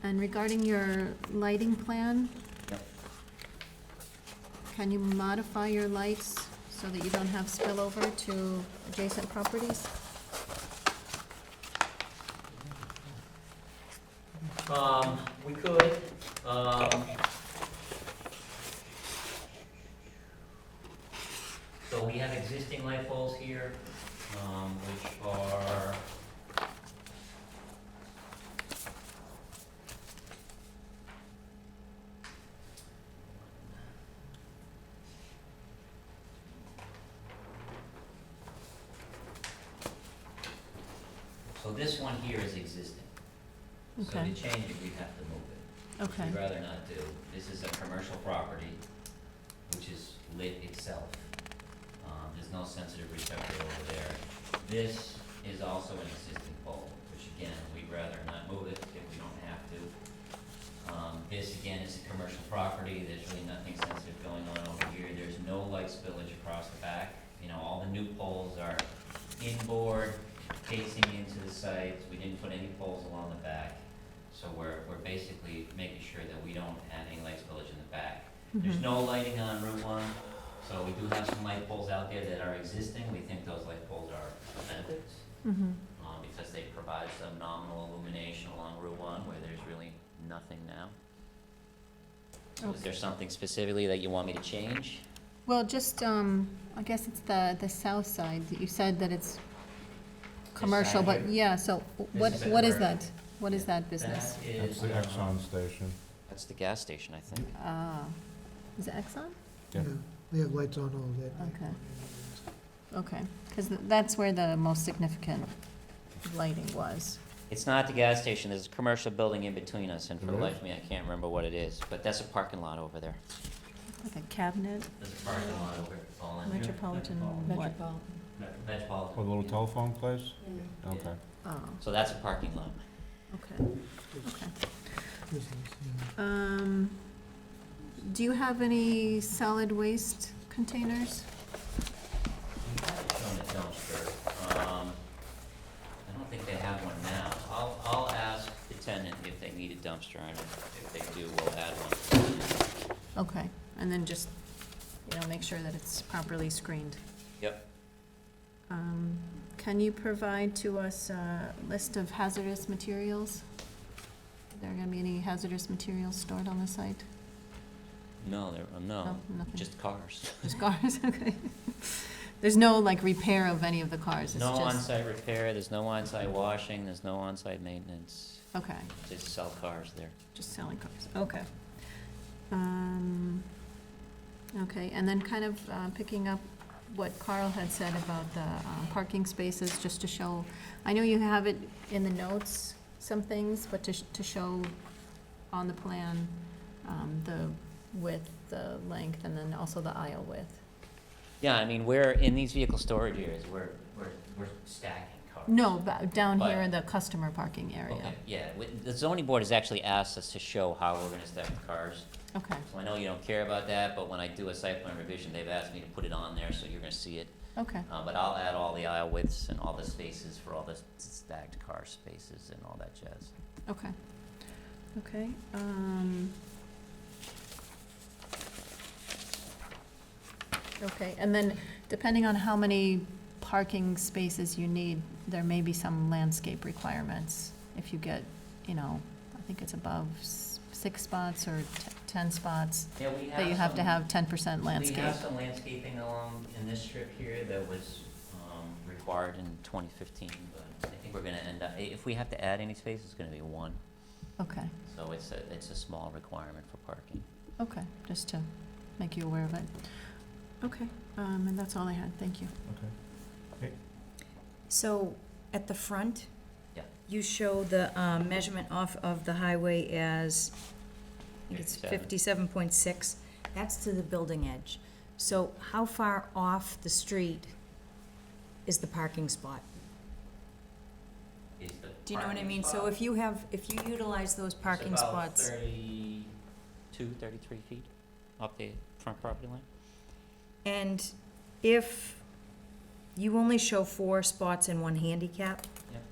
And regarding your lighting plan? Yep. Can you modify your lights so that you don't have spillover to adjacent properties? We could, so we have existing light poles here, which are so this one here is existing. So Okay, to change it, we'd have to move it. Which okay, we'd rather not do. This is a commercial property, which is lit itself. There's no sensitive receptor over there. This is also an existing pole, which again, we'd rather not move it if we don't have to. This again is a commercial property, there's really nothing sensitive going on over here. There's no light spillage across the back. All the new poles are inboard, facing into the site. We didn't put any poles along the back. So we're basically making sure that we don't have any light spillage in the back. There's mhm, no lighting on Route 1, so we do have some light poles out there that are existing. We think those light poles are benefits, mhm. because they provide some nominal illumination along Route 1 where there's really nothing now. So is there something specifically that you want me to change? Well, just, I guess it's the south side, that you said that it's commercial, side but, here? yeah, so what This is a what is commercial. that? What is that business? That is, That's the Exxon station. that's the gas station, I think. Ah, is it Exxon? Yeah. They have lights on all day. Okay. Okay, because that's where the most significant lighting was. It's not the gas station, there's a commercial building in between us, and for the There life is? of me, I can't remember what it is, but that's a parking lot over there. Like a cabinet, There's a parking lot over it, it's all in here. Metropolitan, what? Metropolitan. Or the little telephone place? Okay. Oh, So that's a parking lot. okay, okay. Business, yeah. Do you have any solid waste containers? We haven't shown a dumpster. I don't think they have one now. I'll ask the tenant if they need a dumpster, and if they do, we'll add one. Okay, and then just, make sure that it's properly screened. Yep. Can you provide to us a list of hazardous materials? Are there gonna be any hazardous materials stored on the site? No, no, Nothing? just cars. Just cars, okay. There's no, repair of any of the cars, it's No just, on-site repair, there's no on-site washing, there's no on-site maintenance. okay, Just sell cars there. just selling cars, okay. Okay, and then kind of picking up what Carl had said about the parking spaces, just to show, I know you have it in the notes, some things, but to show on the plan, the width, the length, and then also the aisle width. Yeah, I mean, we're, in these vehicle storage areas, we're stacking cars. No, down But- here in the customer parking area. Okay, yeah, the zoning board has actually asked us to show how we're gonna stack the cars. Okay, So I know you don't care about that, but when I do a site plan revision, they've asked me to put it on there, so you're gonna see it. okay, But I'll add all the aisle widths and all the spaces for all the stacked car spaces and all that jazz. okay, okay, okay, and then depending on how many parking spaces you need, there may be some landscape requirements if you get, you know, I think it's above 6 spots or 10 spots, Yeah, we that you have to some- have 10% We landscape. have some landscaping along in this strip here that was required in 2015, but I think we're gonna end up, if we have to add any space, it's gonna be one. Okay, So it's a small requirement for parking. okay, just to make you aware of it. Okay, and that's all I had, thank you. Okay. So, at the front? Yeah. You show the measurement off of the highway as, I think it's 57.6. That's to the building edge. So how far off the street is the parking spot? Is the Do you know what I parking mean? So spot- if you utilize those parking It's spots. about 32, 33 feet off the front property line. And if you only show 4 spots and 1 handicap? Yep.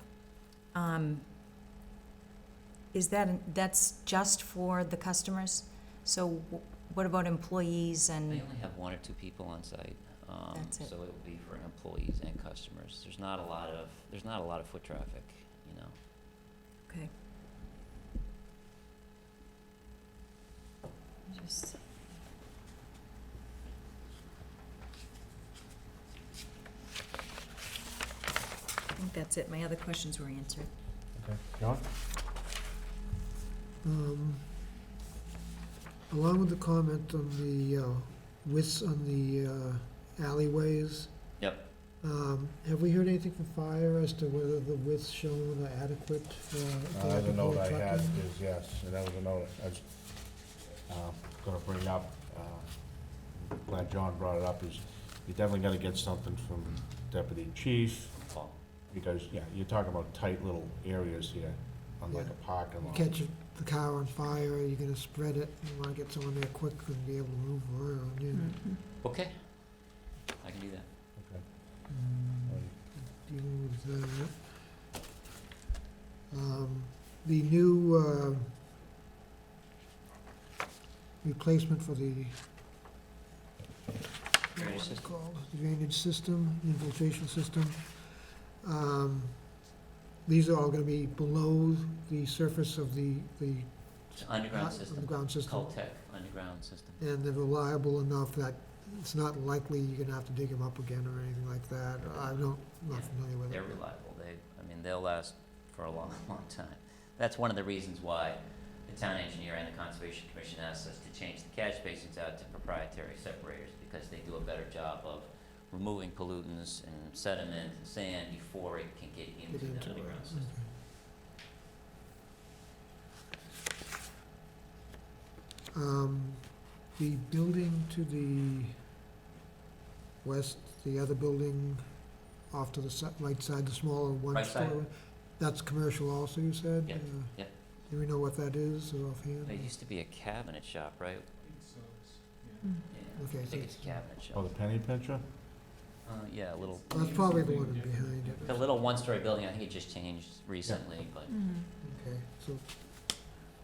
That's just for the customers? So what about employees They and, only have 1 or 2 people on site. That's it. So it will be for employees and customers. There's not a lot of foot traffic, you know. okay. Just. I think that's it. My other questions were answered. Okay. John? Along with the comment on the widths on the alleyways, Yep. have we heard anything from fire as to whether the widths shown are adequate for? if they have The to note go I had trucking? is yes, and that was a note I was gonna bring up. Glad John brought it up, is you definitely gotta get something from Deputy Chief, Paul. because, yeah, you're talking about tight little areas here, on like Yeah. a parking lot. Catch the car on fire, you're gonna spread it, you wanna get someone there quick and be able to move around, yeah. Mhm. Okay. I can do that. Okay. Dealing with that. The new, replacement for the, Drainage what's it system? called? The drainage system, infiltration system. These are all gonna be below the surface of the It's an underground system. underground system. Coltech underground system. And they're reliable enough that it's not likely you're gonna have to dig them up again or anything like that. I'm not Yeah, familiar with it. They're reliable. They'll last for a long, long time. That's one of the reasons why the town engineer and the Conservation Commission asked us to change the catch basins out to proprietary separators, because they do a better job of removing pollutants and sediment and sand before it can get into Get into the it, underground system. okay. The building to the west, the other building off to the right side, the smaller one Right side. story, that's commercial also, you said? Yep, yep. Do we know what that is offhand? It used to be a cabinet shop, right? Mm. Yeah, Okay, I think so it's a cabinet Oh, shop. the penny pincher? Yeah, a little, That's probably the one behind it. the little one-story building, I think it just changed recently, but, Mhm. Okay, so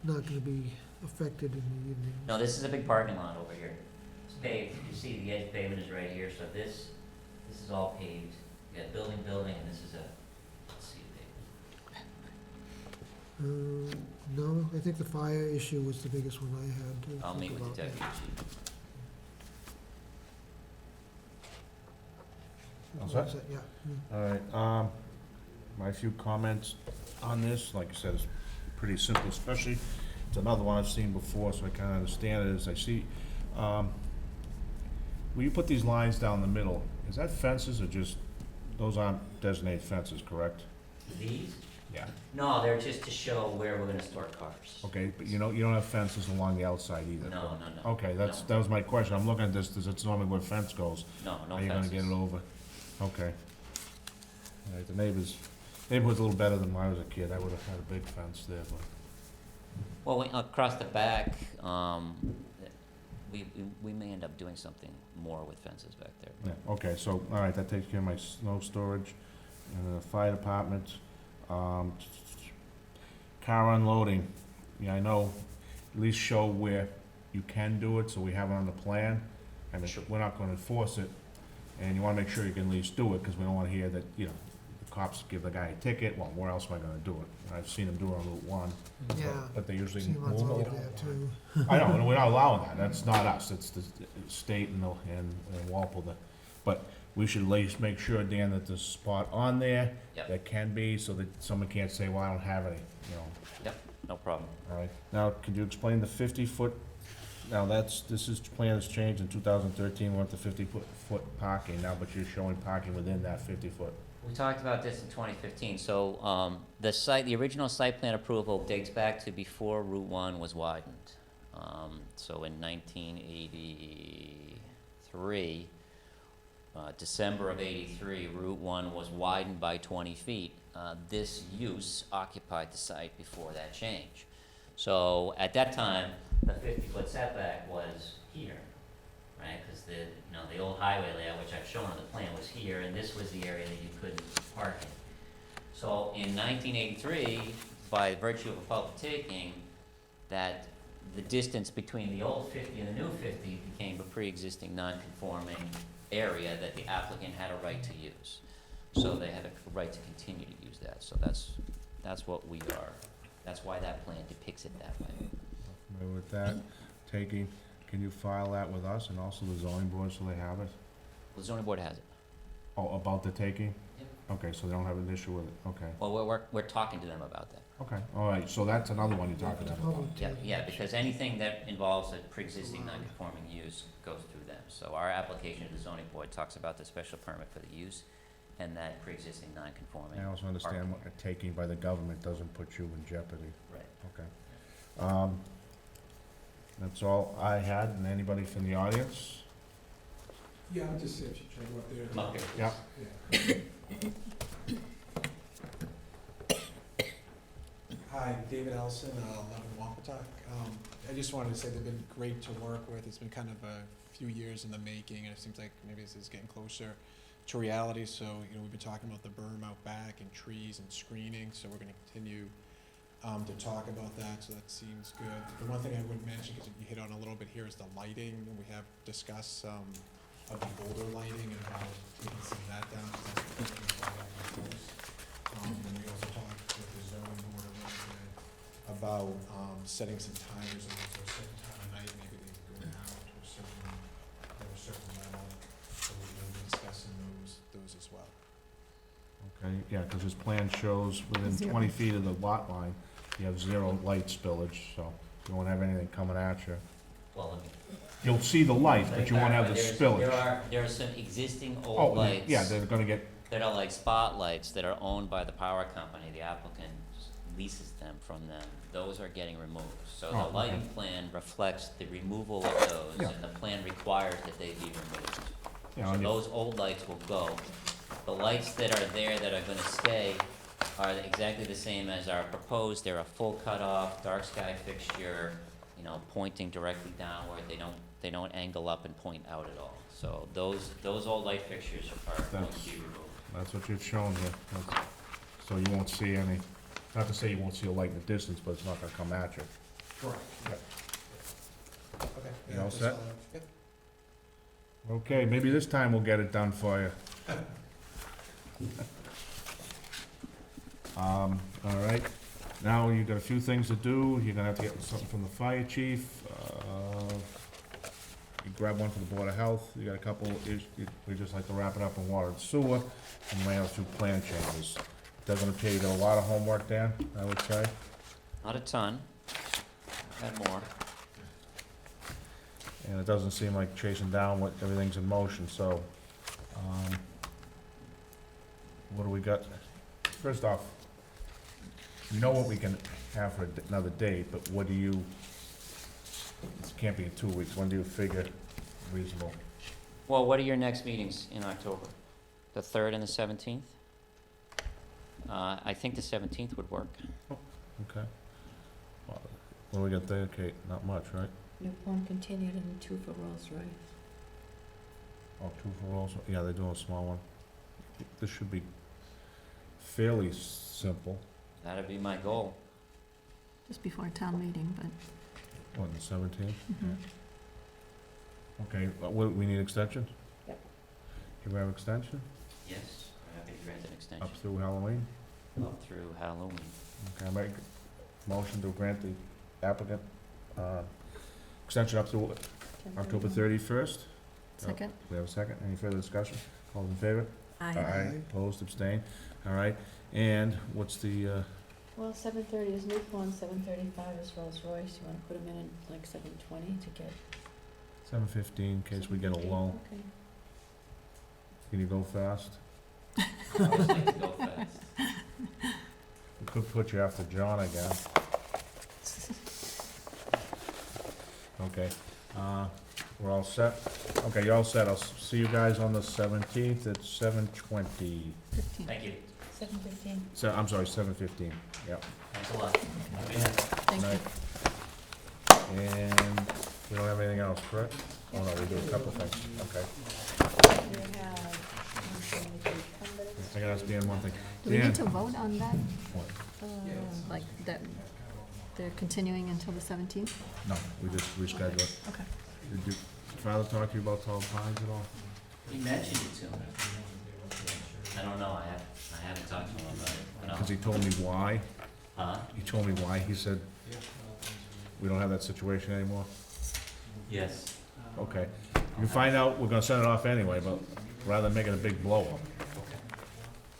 not gonna be affected in the evening. no, this is a big parking lot over here. It's paved, you see the edge pavement is right here, so this is all paved. You got building, and this is let's see, pavement. No, I think the fire issue was the biggest one I had to I'll think meet with about. the deputy chief. All set? Yeah. All right, my few comments on this, like I said, is pretty simple, especially, it's another one I've seen before, so I kinda understand it, is I see, when you put these lines down the middle, is that fences or just, those aren't designated fences, correct? These? Yeah. No, they're just to show where we're gonna store cars. Okay, but you don't have fences along the outside either? No, correct? no, no. Okay, No. that was my question, I'm looking at this, that's normally where fence goes. No, no Are you gonna fences. get it over? Okay. All right, the neighborhood's a little better than when I was a kid, I would've had a big fence there, but. Well, across the back, we may end up doing something more with fences back there. Yeah, okay, so, all right, that takes care of my snow storage, and the fire department. Car unloading, yeah, I know, at least show where you can do it, so we have it on the plan. I mean, Sure. we're not gonna enforce it, and you wanna make sure you can at least do it, cause we don't wanna hear that, the cops give the guy a ticket, well, where else am I gonna do it? I've seen them do it on Route 1. Yeah. But they usually Seen lots move of it. it there too. I know, and we're not allowing that, that's not us, it's the state and Walpole, but we should at least make sure, Dan, that there's a spot on there Yep. that can be, so that someone can't say, well, I don't have any, you know, No problem. all right? Now, could you explain the 50-foot, now this is, plan has changed in 2013, we're at the 50-foot parking now, but you're showing parking within that 50-foot. We talked about this in 2015, so the original site plan approval dates back to before Route 1 was widened. So in 1983, December of '83, Route 1 was widened by 20 feet. This use occupied the site before that change. So at that time, the 50-foot setback was here, right? Because the old highway layout, which I've shown on the plan, was here, and this was the area that you couldn't park in. So in 1983, by virtue of a public taking, that the distance between the old 50 and the new 50 became a pre-existing non-conforming area that the applicant had a right to use. So they had a right to continue to use that. So that's what we are. That's why that plan depicts it that way. Familiar with that, taking, can you file that with us and also the zoning board so they have it? The zoning board has it. Oh, about the taking? Yep. Okay, so they don't have an issue with it, okay, Well, we're talking to them about that. okay, all right, so that's another one you're talking about. Public Yeah, taking. yeah, because anything that involves a pre-existing non-conforming use goes through them. So our application to the zoning board talks about the special permit for the use and that pre-existing non-conforming. I also understand what a taking by the government doesn't put you in jeopardy, Right. okay. That's all I had, and anybody from the audience? Yeah, I'll just see if you try to go up there. Come up here. Yeah. Hi, David Ellison, 11 Wampatuck. I just wanted to say they've been great to work with. It's been kind of a few years in the making, and it seems like maybe this is getting closer to reality. So, we've been talking about the berm out back and trees and screening, so we're gonna continue to talk about that, so that seems good. The one thing I would mention, because you hit on a little bit here, is the lighting. And we have discussed of the older lighting and how we can see that down, because that's what we're talking about. And we also talked with the zoning board a little bit about setting some timers, and for a certain time of night, maybe they could go out to a certain level. So we're gonna be discussing those as well. Okay, yeah, because his plan shows within Zero. 20 feet of the lot line, you have 0 light spillage, so you won't have anything coming at you. Well, You'll see the light, let but me you won't have clarify. the There spillage. are some existing Oh, old lights. yeah, they're gonna get, That are like spotlights that are owned by the power company. The applicant leases them from them. Those are getting removed. So Oh, the okay. lighting plan reflects the removal of those, Yeah. and the plan requires that they be removed. you know, So and you- those old lights will go. The lights that are there that are gonna stay are exactly the same as are proposed. They're a full cutoff, dark sky fixture, pointing directly downward. They don't angle up and point out at all. So those old light fixtures are going to be removed. that's what you've shown here. That's- So you won't see any, not to say you won't see a light in the distance, but it's not gonna come at you. Correct. Yep. Okay. You all that's set? all I have. Yep. Okay, maybe this time we'll get it done for you. All right, now you've got a few things to do. You're gonna have to get something from the fire chief. You grab one from the Board of Health. You got a couple, we just like to wrap it up in water and sewer, and we have a few plan changes. Doesn't appear you got a lot of homework, Dan, I would say. Not a ton. Had more. And it doesn't seem like chasing down what, everything's in motion, so, what do we got? First off, we know what we can have for another date, but what do you, this can't be in 2 weeks, when do you figure reasonable? Well, what are your next meetings in October? The 3rd and the 17th? I think the 17th would work. Okay. What do we got there, Kate? Not much, right? One continued and 2 for Rolls Royce. Oh, 2 for Rolls, yeah, they're doing a small one. This should be fairly simple. That'd be my goal. Just before town meeting, but, What, the 17th? mhm. Okay, we need extension? Yep. Do we have extension? Yes, we're happy to grant an extension up through Halloween. up through Halloween. Okay, I make a motion to grant the applicant, extension up to October 31st. Second? We have a second. Any further discussion? All in favor? I, Opposed, abstained. All right. And what's the, Well, 7:30 is Newfound, 7:35 is Rolls Royce. You wanna put them in at like 7:20 to get? 7:15 in case we get a 7:15? lull? Okay. Can you go fast? I always like to go fast. We could put you after John again. Okay, we're all set? Okay, you're all set. I'll see you guys on the 17th at 7:20. 15. Thank you. 7:15. So, I'm sorry, 7:15. Yep. Thanks a lot. Have a good night. Thank you. Night. And we don't have anything else, correct? Oh, no, we do a couple things. Okay. We have, I gotta ask Dan one thing. Do we Dan, need to vote on that? what? Like, that they're continuing until the 17th? No, we just rescheduled it. Okay. Did your father talk to you about Tall Pines at all? He mentioned it to me. I don't know, I haven't talked to him about it, but Because he told me why. Huh? He told me why. He said, we don't have that situation anymore. Yes. Okay. You can find out, we're gonna send it off anyway, but rather than making a big blow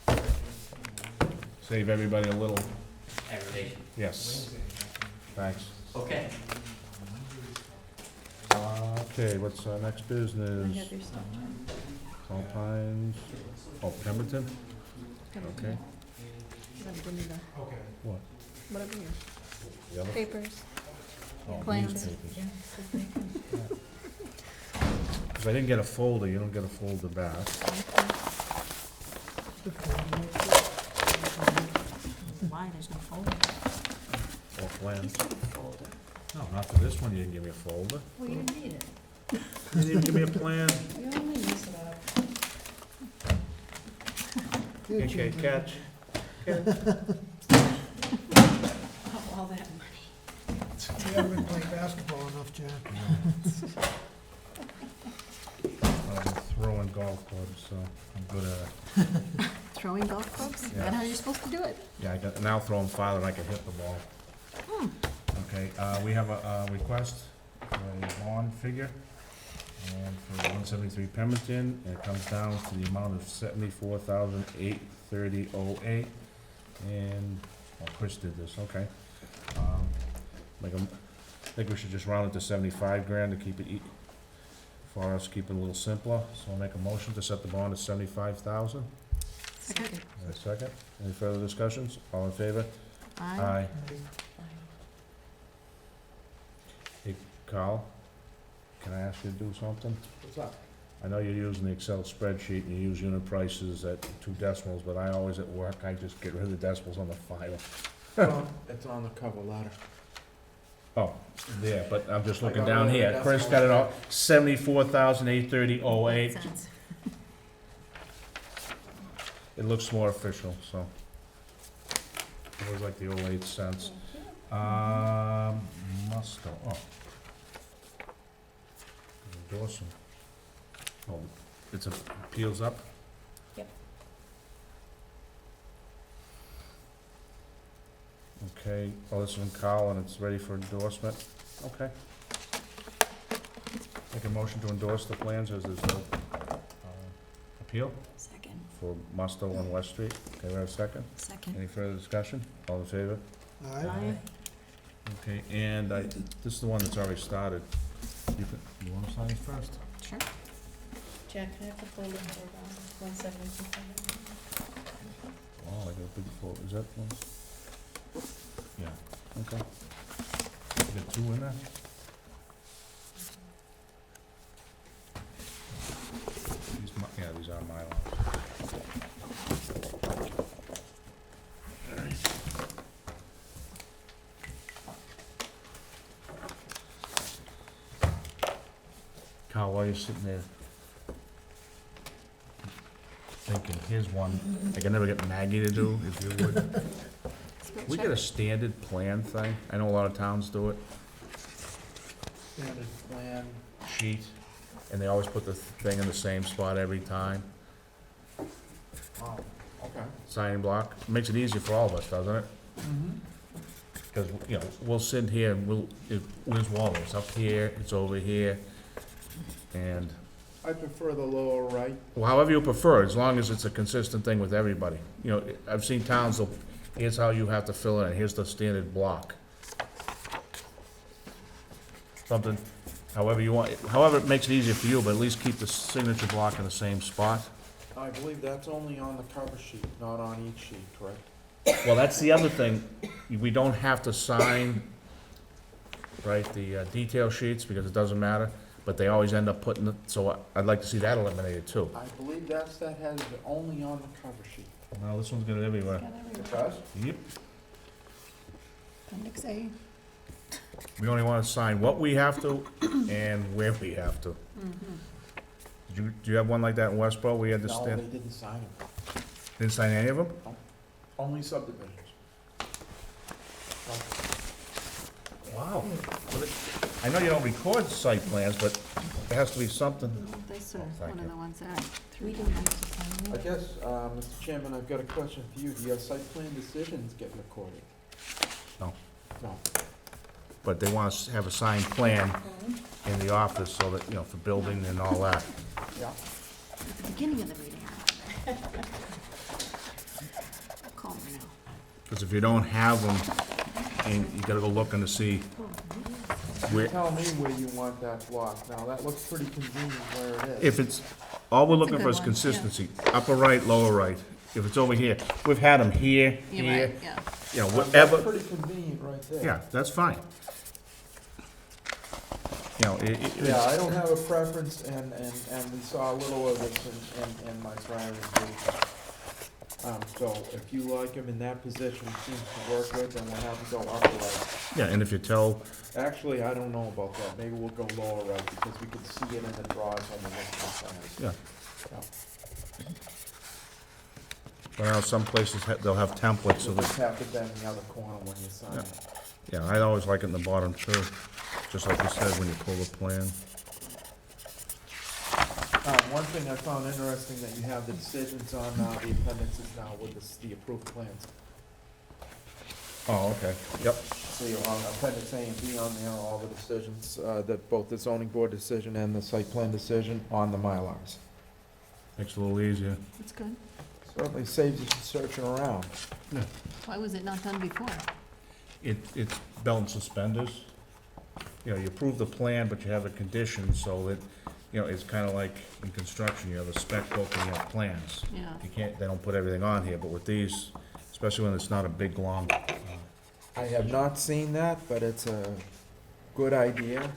up. Save everybody a little, Aggravation. yes. Thanks. Okay. Okay, what's our next I business? have your stuff. Tall Pines, oh, Pemberton? Okay. Give me the, What? whatever your The other? papers. Oh, Plans. newspapers. Because I didn't get a folder, you don't get a folder back. Why, there's no folder? Or plans. Folder. No, not for this one, you didn't give me a folder. Well, you didn't need it. You didn't even give me a plan. You only use it up. Okay, catch. Oh, all that money. You haven't been playing basketball enough, Jack. I've been throwing golf clubs, so I'm good at it. Throwing golf clubs? Is Yeah. that how you're supposed to do it? Yeah, I can now throw them farther than I can hit the ball. Okay, we have a request for a bond figure, and for 173 Pemberton, and it comes down to the amount of $74,830.08, and, oh, Chris did this, okay. I think we should just round it to 75 grand to keep it, for us, keep it a little simpler, so I'll make a motion to set the bond at 75,000. Second. Second, any further discussions? All in favor? Aye. Hey, Carl, can I ask you to do something? What's up? I know you're using the Excel spreadsheet and you use unit prices at 2 decimals, but I always at work, I just get rid of the decimals on the file. Well, it's on the cover letter. Oh, yeah, but I'm just looking I got down rid of here. the Chris got it all, 74,830.08. Makes sense. It looks more official, so. It was like the old 8 cents. Musto, oh. Endorsement. Oh, it's a, peels up? Yep. Okay, oh, this is from Carl and it's ready for endorsement, okay. Make a motion to endorse the plans as there's no, appeal Second. for Musto on West Street. Okay, we have a second? second. Any further discussion? All in favor? Aye. Okay, and this is the one that's already started. You wanna sign it first? Sure. Jack, can I have the folder for 172? Oh, I got a big folder, is that one? Yeah, okay. You got 2 in there? Yeah, these are my ones. Kyle, while you're sitting there thinking, here's one I can never get Maggie to do, if you would. We get a standard plan thing. I know a lot of towns do it. Standard plan. Sheet, and they always put the thing in the same spot every time. Okay. signing block. Makes it easier for all of us, doesn't it? Because, you know, we'll sit here and where's Walpole? It's up here, it's over here, and, I prefer the lower right. well, however you prefer, as long as it's a consistent thing with everybody. You know, I've seen towns, here's how you have to fill it, and here's the standard block. Something, however you want, however it makes it easier for you, but at least keep the signature block in the same spot. I believe that's only on the cover sheet, not on each sheet, correct? Well, that's the other thing, we don't have to sign, right, the detail sheets, because it doesn't matter, but they always end up putting it, so I'd like to see that eliminated too. I believe that has it only on the cover sheet. Well, this one's got it everywhere. It does? Yep. Appendix A. We only wanna sign what we have to and where we have to. Do you have one like that in Westboro, we had to No, stand, they didn't sign them. didn't sign any of them? Only subdivisions. Wow. I know you don't record site plans, but there has to be something. This is thank one of you. the ones that We didn't have to sign I it. guess, Mr. Chairman, I've got a question for you. Do your site plan decisions get recorded? No. No. But they want to have a signed plan in the office so that, you know, for building and all that. Yeah. at the beginning of the meeting. Calmer now. Because if you don't have them, and you gotta go looking to see where, Tell me where you want that block. Now, that looks pretty convenient where it is. if it's, all we're That's a looking for good is one, yeah. consistency, upper right, lower right. If it's over here, we've had them here, You're here, right, yeah. you know, That's whatever, pretty convenient right there. yeah, that's fine. You know, Yeah, I don't have a preference, and we saw a little of this in my prior review. So if you like him in that position, seems to work good, then we'll have to go upper right. yeah, and if you tell, Actually, I don't know about that, maybe we'll go lower right, because we can see it in the drawers on the left side. yeah. Yeah. Well, some places, they'll have templates, so So that, just have to bend the other corner when you sign it. yeah, I always like it in the bottom too, just like you said, when you pull the plan. One thing I found interesting, that you have the decisions on, the appendixes now with the approved plans. Oh, okay, yep. So you're on appendix A and B on there, all the decisions, that both the zoning board decision and the site plan decision on the Mylars. Makes it a little easier. That's good. Certainly saves you some searching around. Why was it not done before? It's belt and suspenders. You know, you approve the plan, but you have a condition so that, you know, it's kinda like in construction, you have a spec book and you have plans. Yeah. You can't, they don't put everything on here, but with these, especially when it's not a big, long, I have not seen that, but it's a good idea,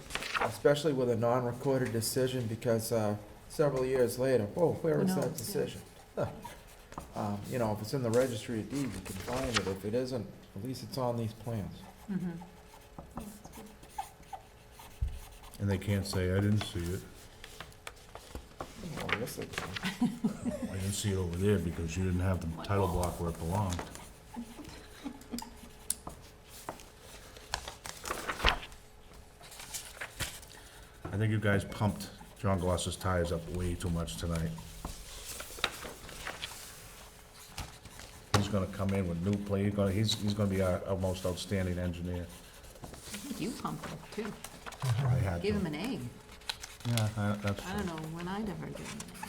especially with a non-recorded decision, because, several years later, whoa, where Who is knows, that yeah. decision? You know, if it's in the registry of deeds, you can find it. If it isn't, at least it's on these plans. Mm-hmm. and they can't say, I didn't see it. Oh, yes, they can. I didn't see it over there because you didn't have the title block where it belonged. I think you guys pumped John Gloss's tires up way too much tonight. He's gonna come in with new play, he's gonna be our most outstanding engineer. I think you pumped him too. I had Gave to. him an A. Yeah, that's I true. don't know when I'd ever given him an A.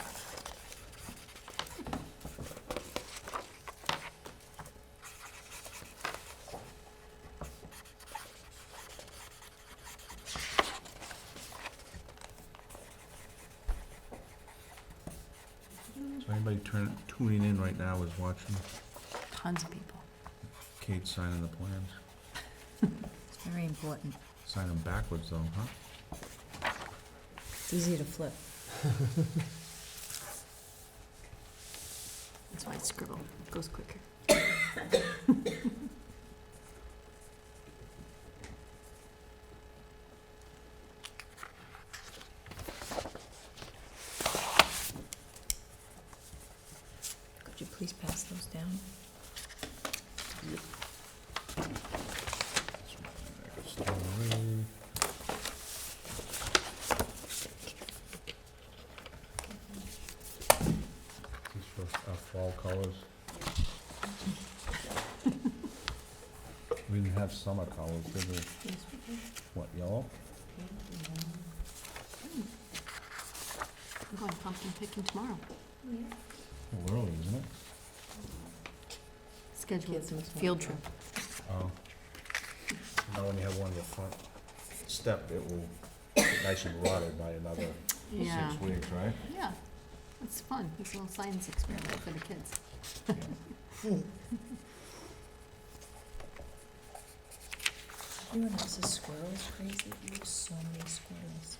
So anybody tuning in right now is watching Tons of people. Kate signing the plans. It's very important. Sign them backwards though, huh? It's easy to flip. That's why I scribble. It goes quicker. Could you please pass those down? These are our fall colors. We didn't have summer colors, did we? What, yellow? I'm going pumpkin picking tomorrow. A little early, isn't it? Scheduled field trip. Oh. Now when you have one in the front step, it will get nice and rotted by another Yeah, 6 weeks, right? yeah. It's fun. It's a little science experiment for the kids. Everyone else's squirrels crazy, you have so many squirrels.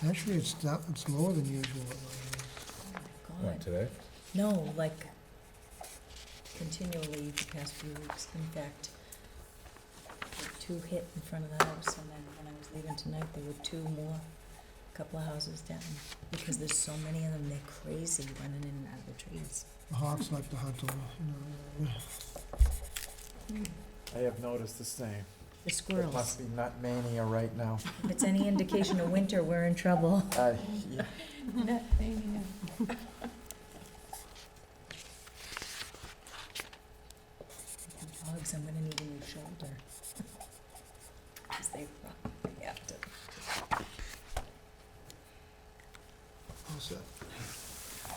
Actually, it's lower than usual. Oh my What, God. today? No, like continually the past few weeks. In fact, like 2 hit in front of the house, and then when I was leaving tonight, there were 2 more, a couple of houses down. Because there's so many of them, they're crazy running in and out of the trees. The hawks like to hunt them, you know. I have noticed the same. The It squirrels. must be nut mania right now. If it's any indication of winter, we're in trouble. Yeah. Dogs, I'm gonna need a new shoulder. Because they probably have to. All set.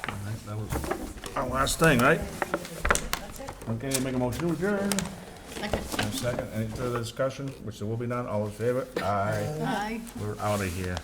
All right, that was our last thing, right? That's it. Okay, make a motion to adjourn. Second. And a second, any further discussion, which there will be none, all in favor? Aye. Bye. We're out of here.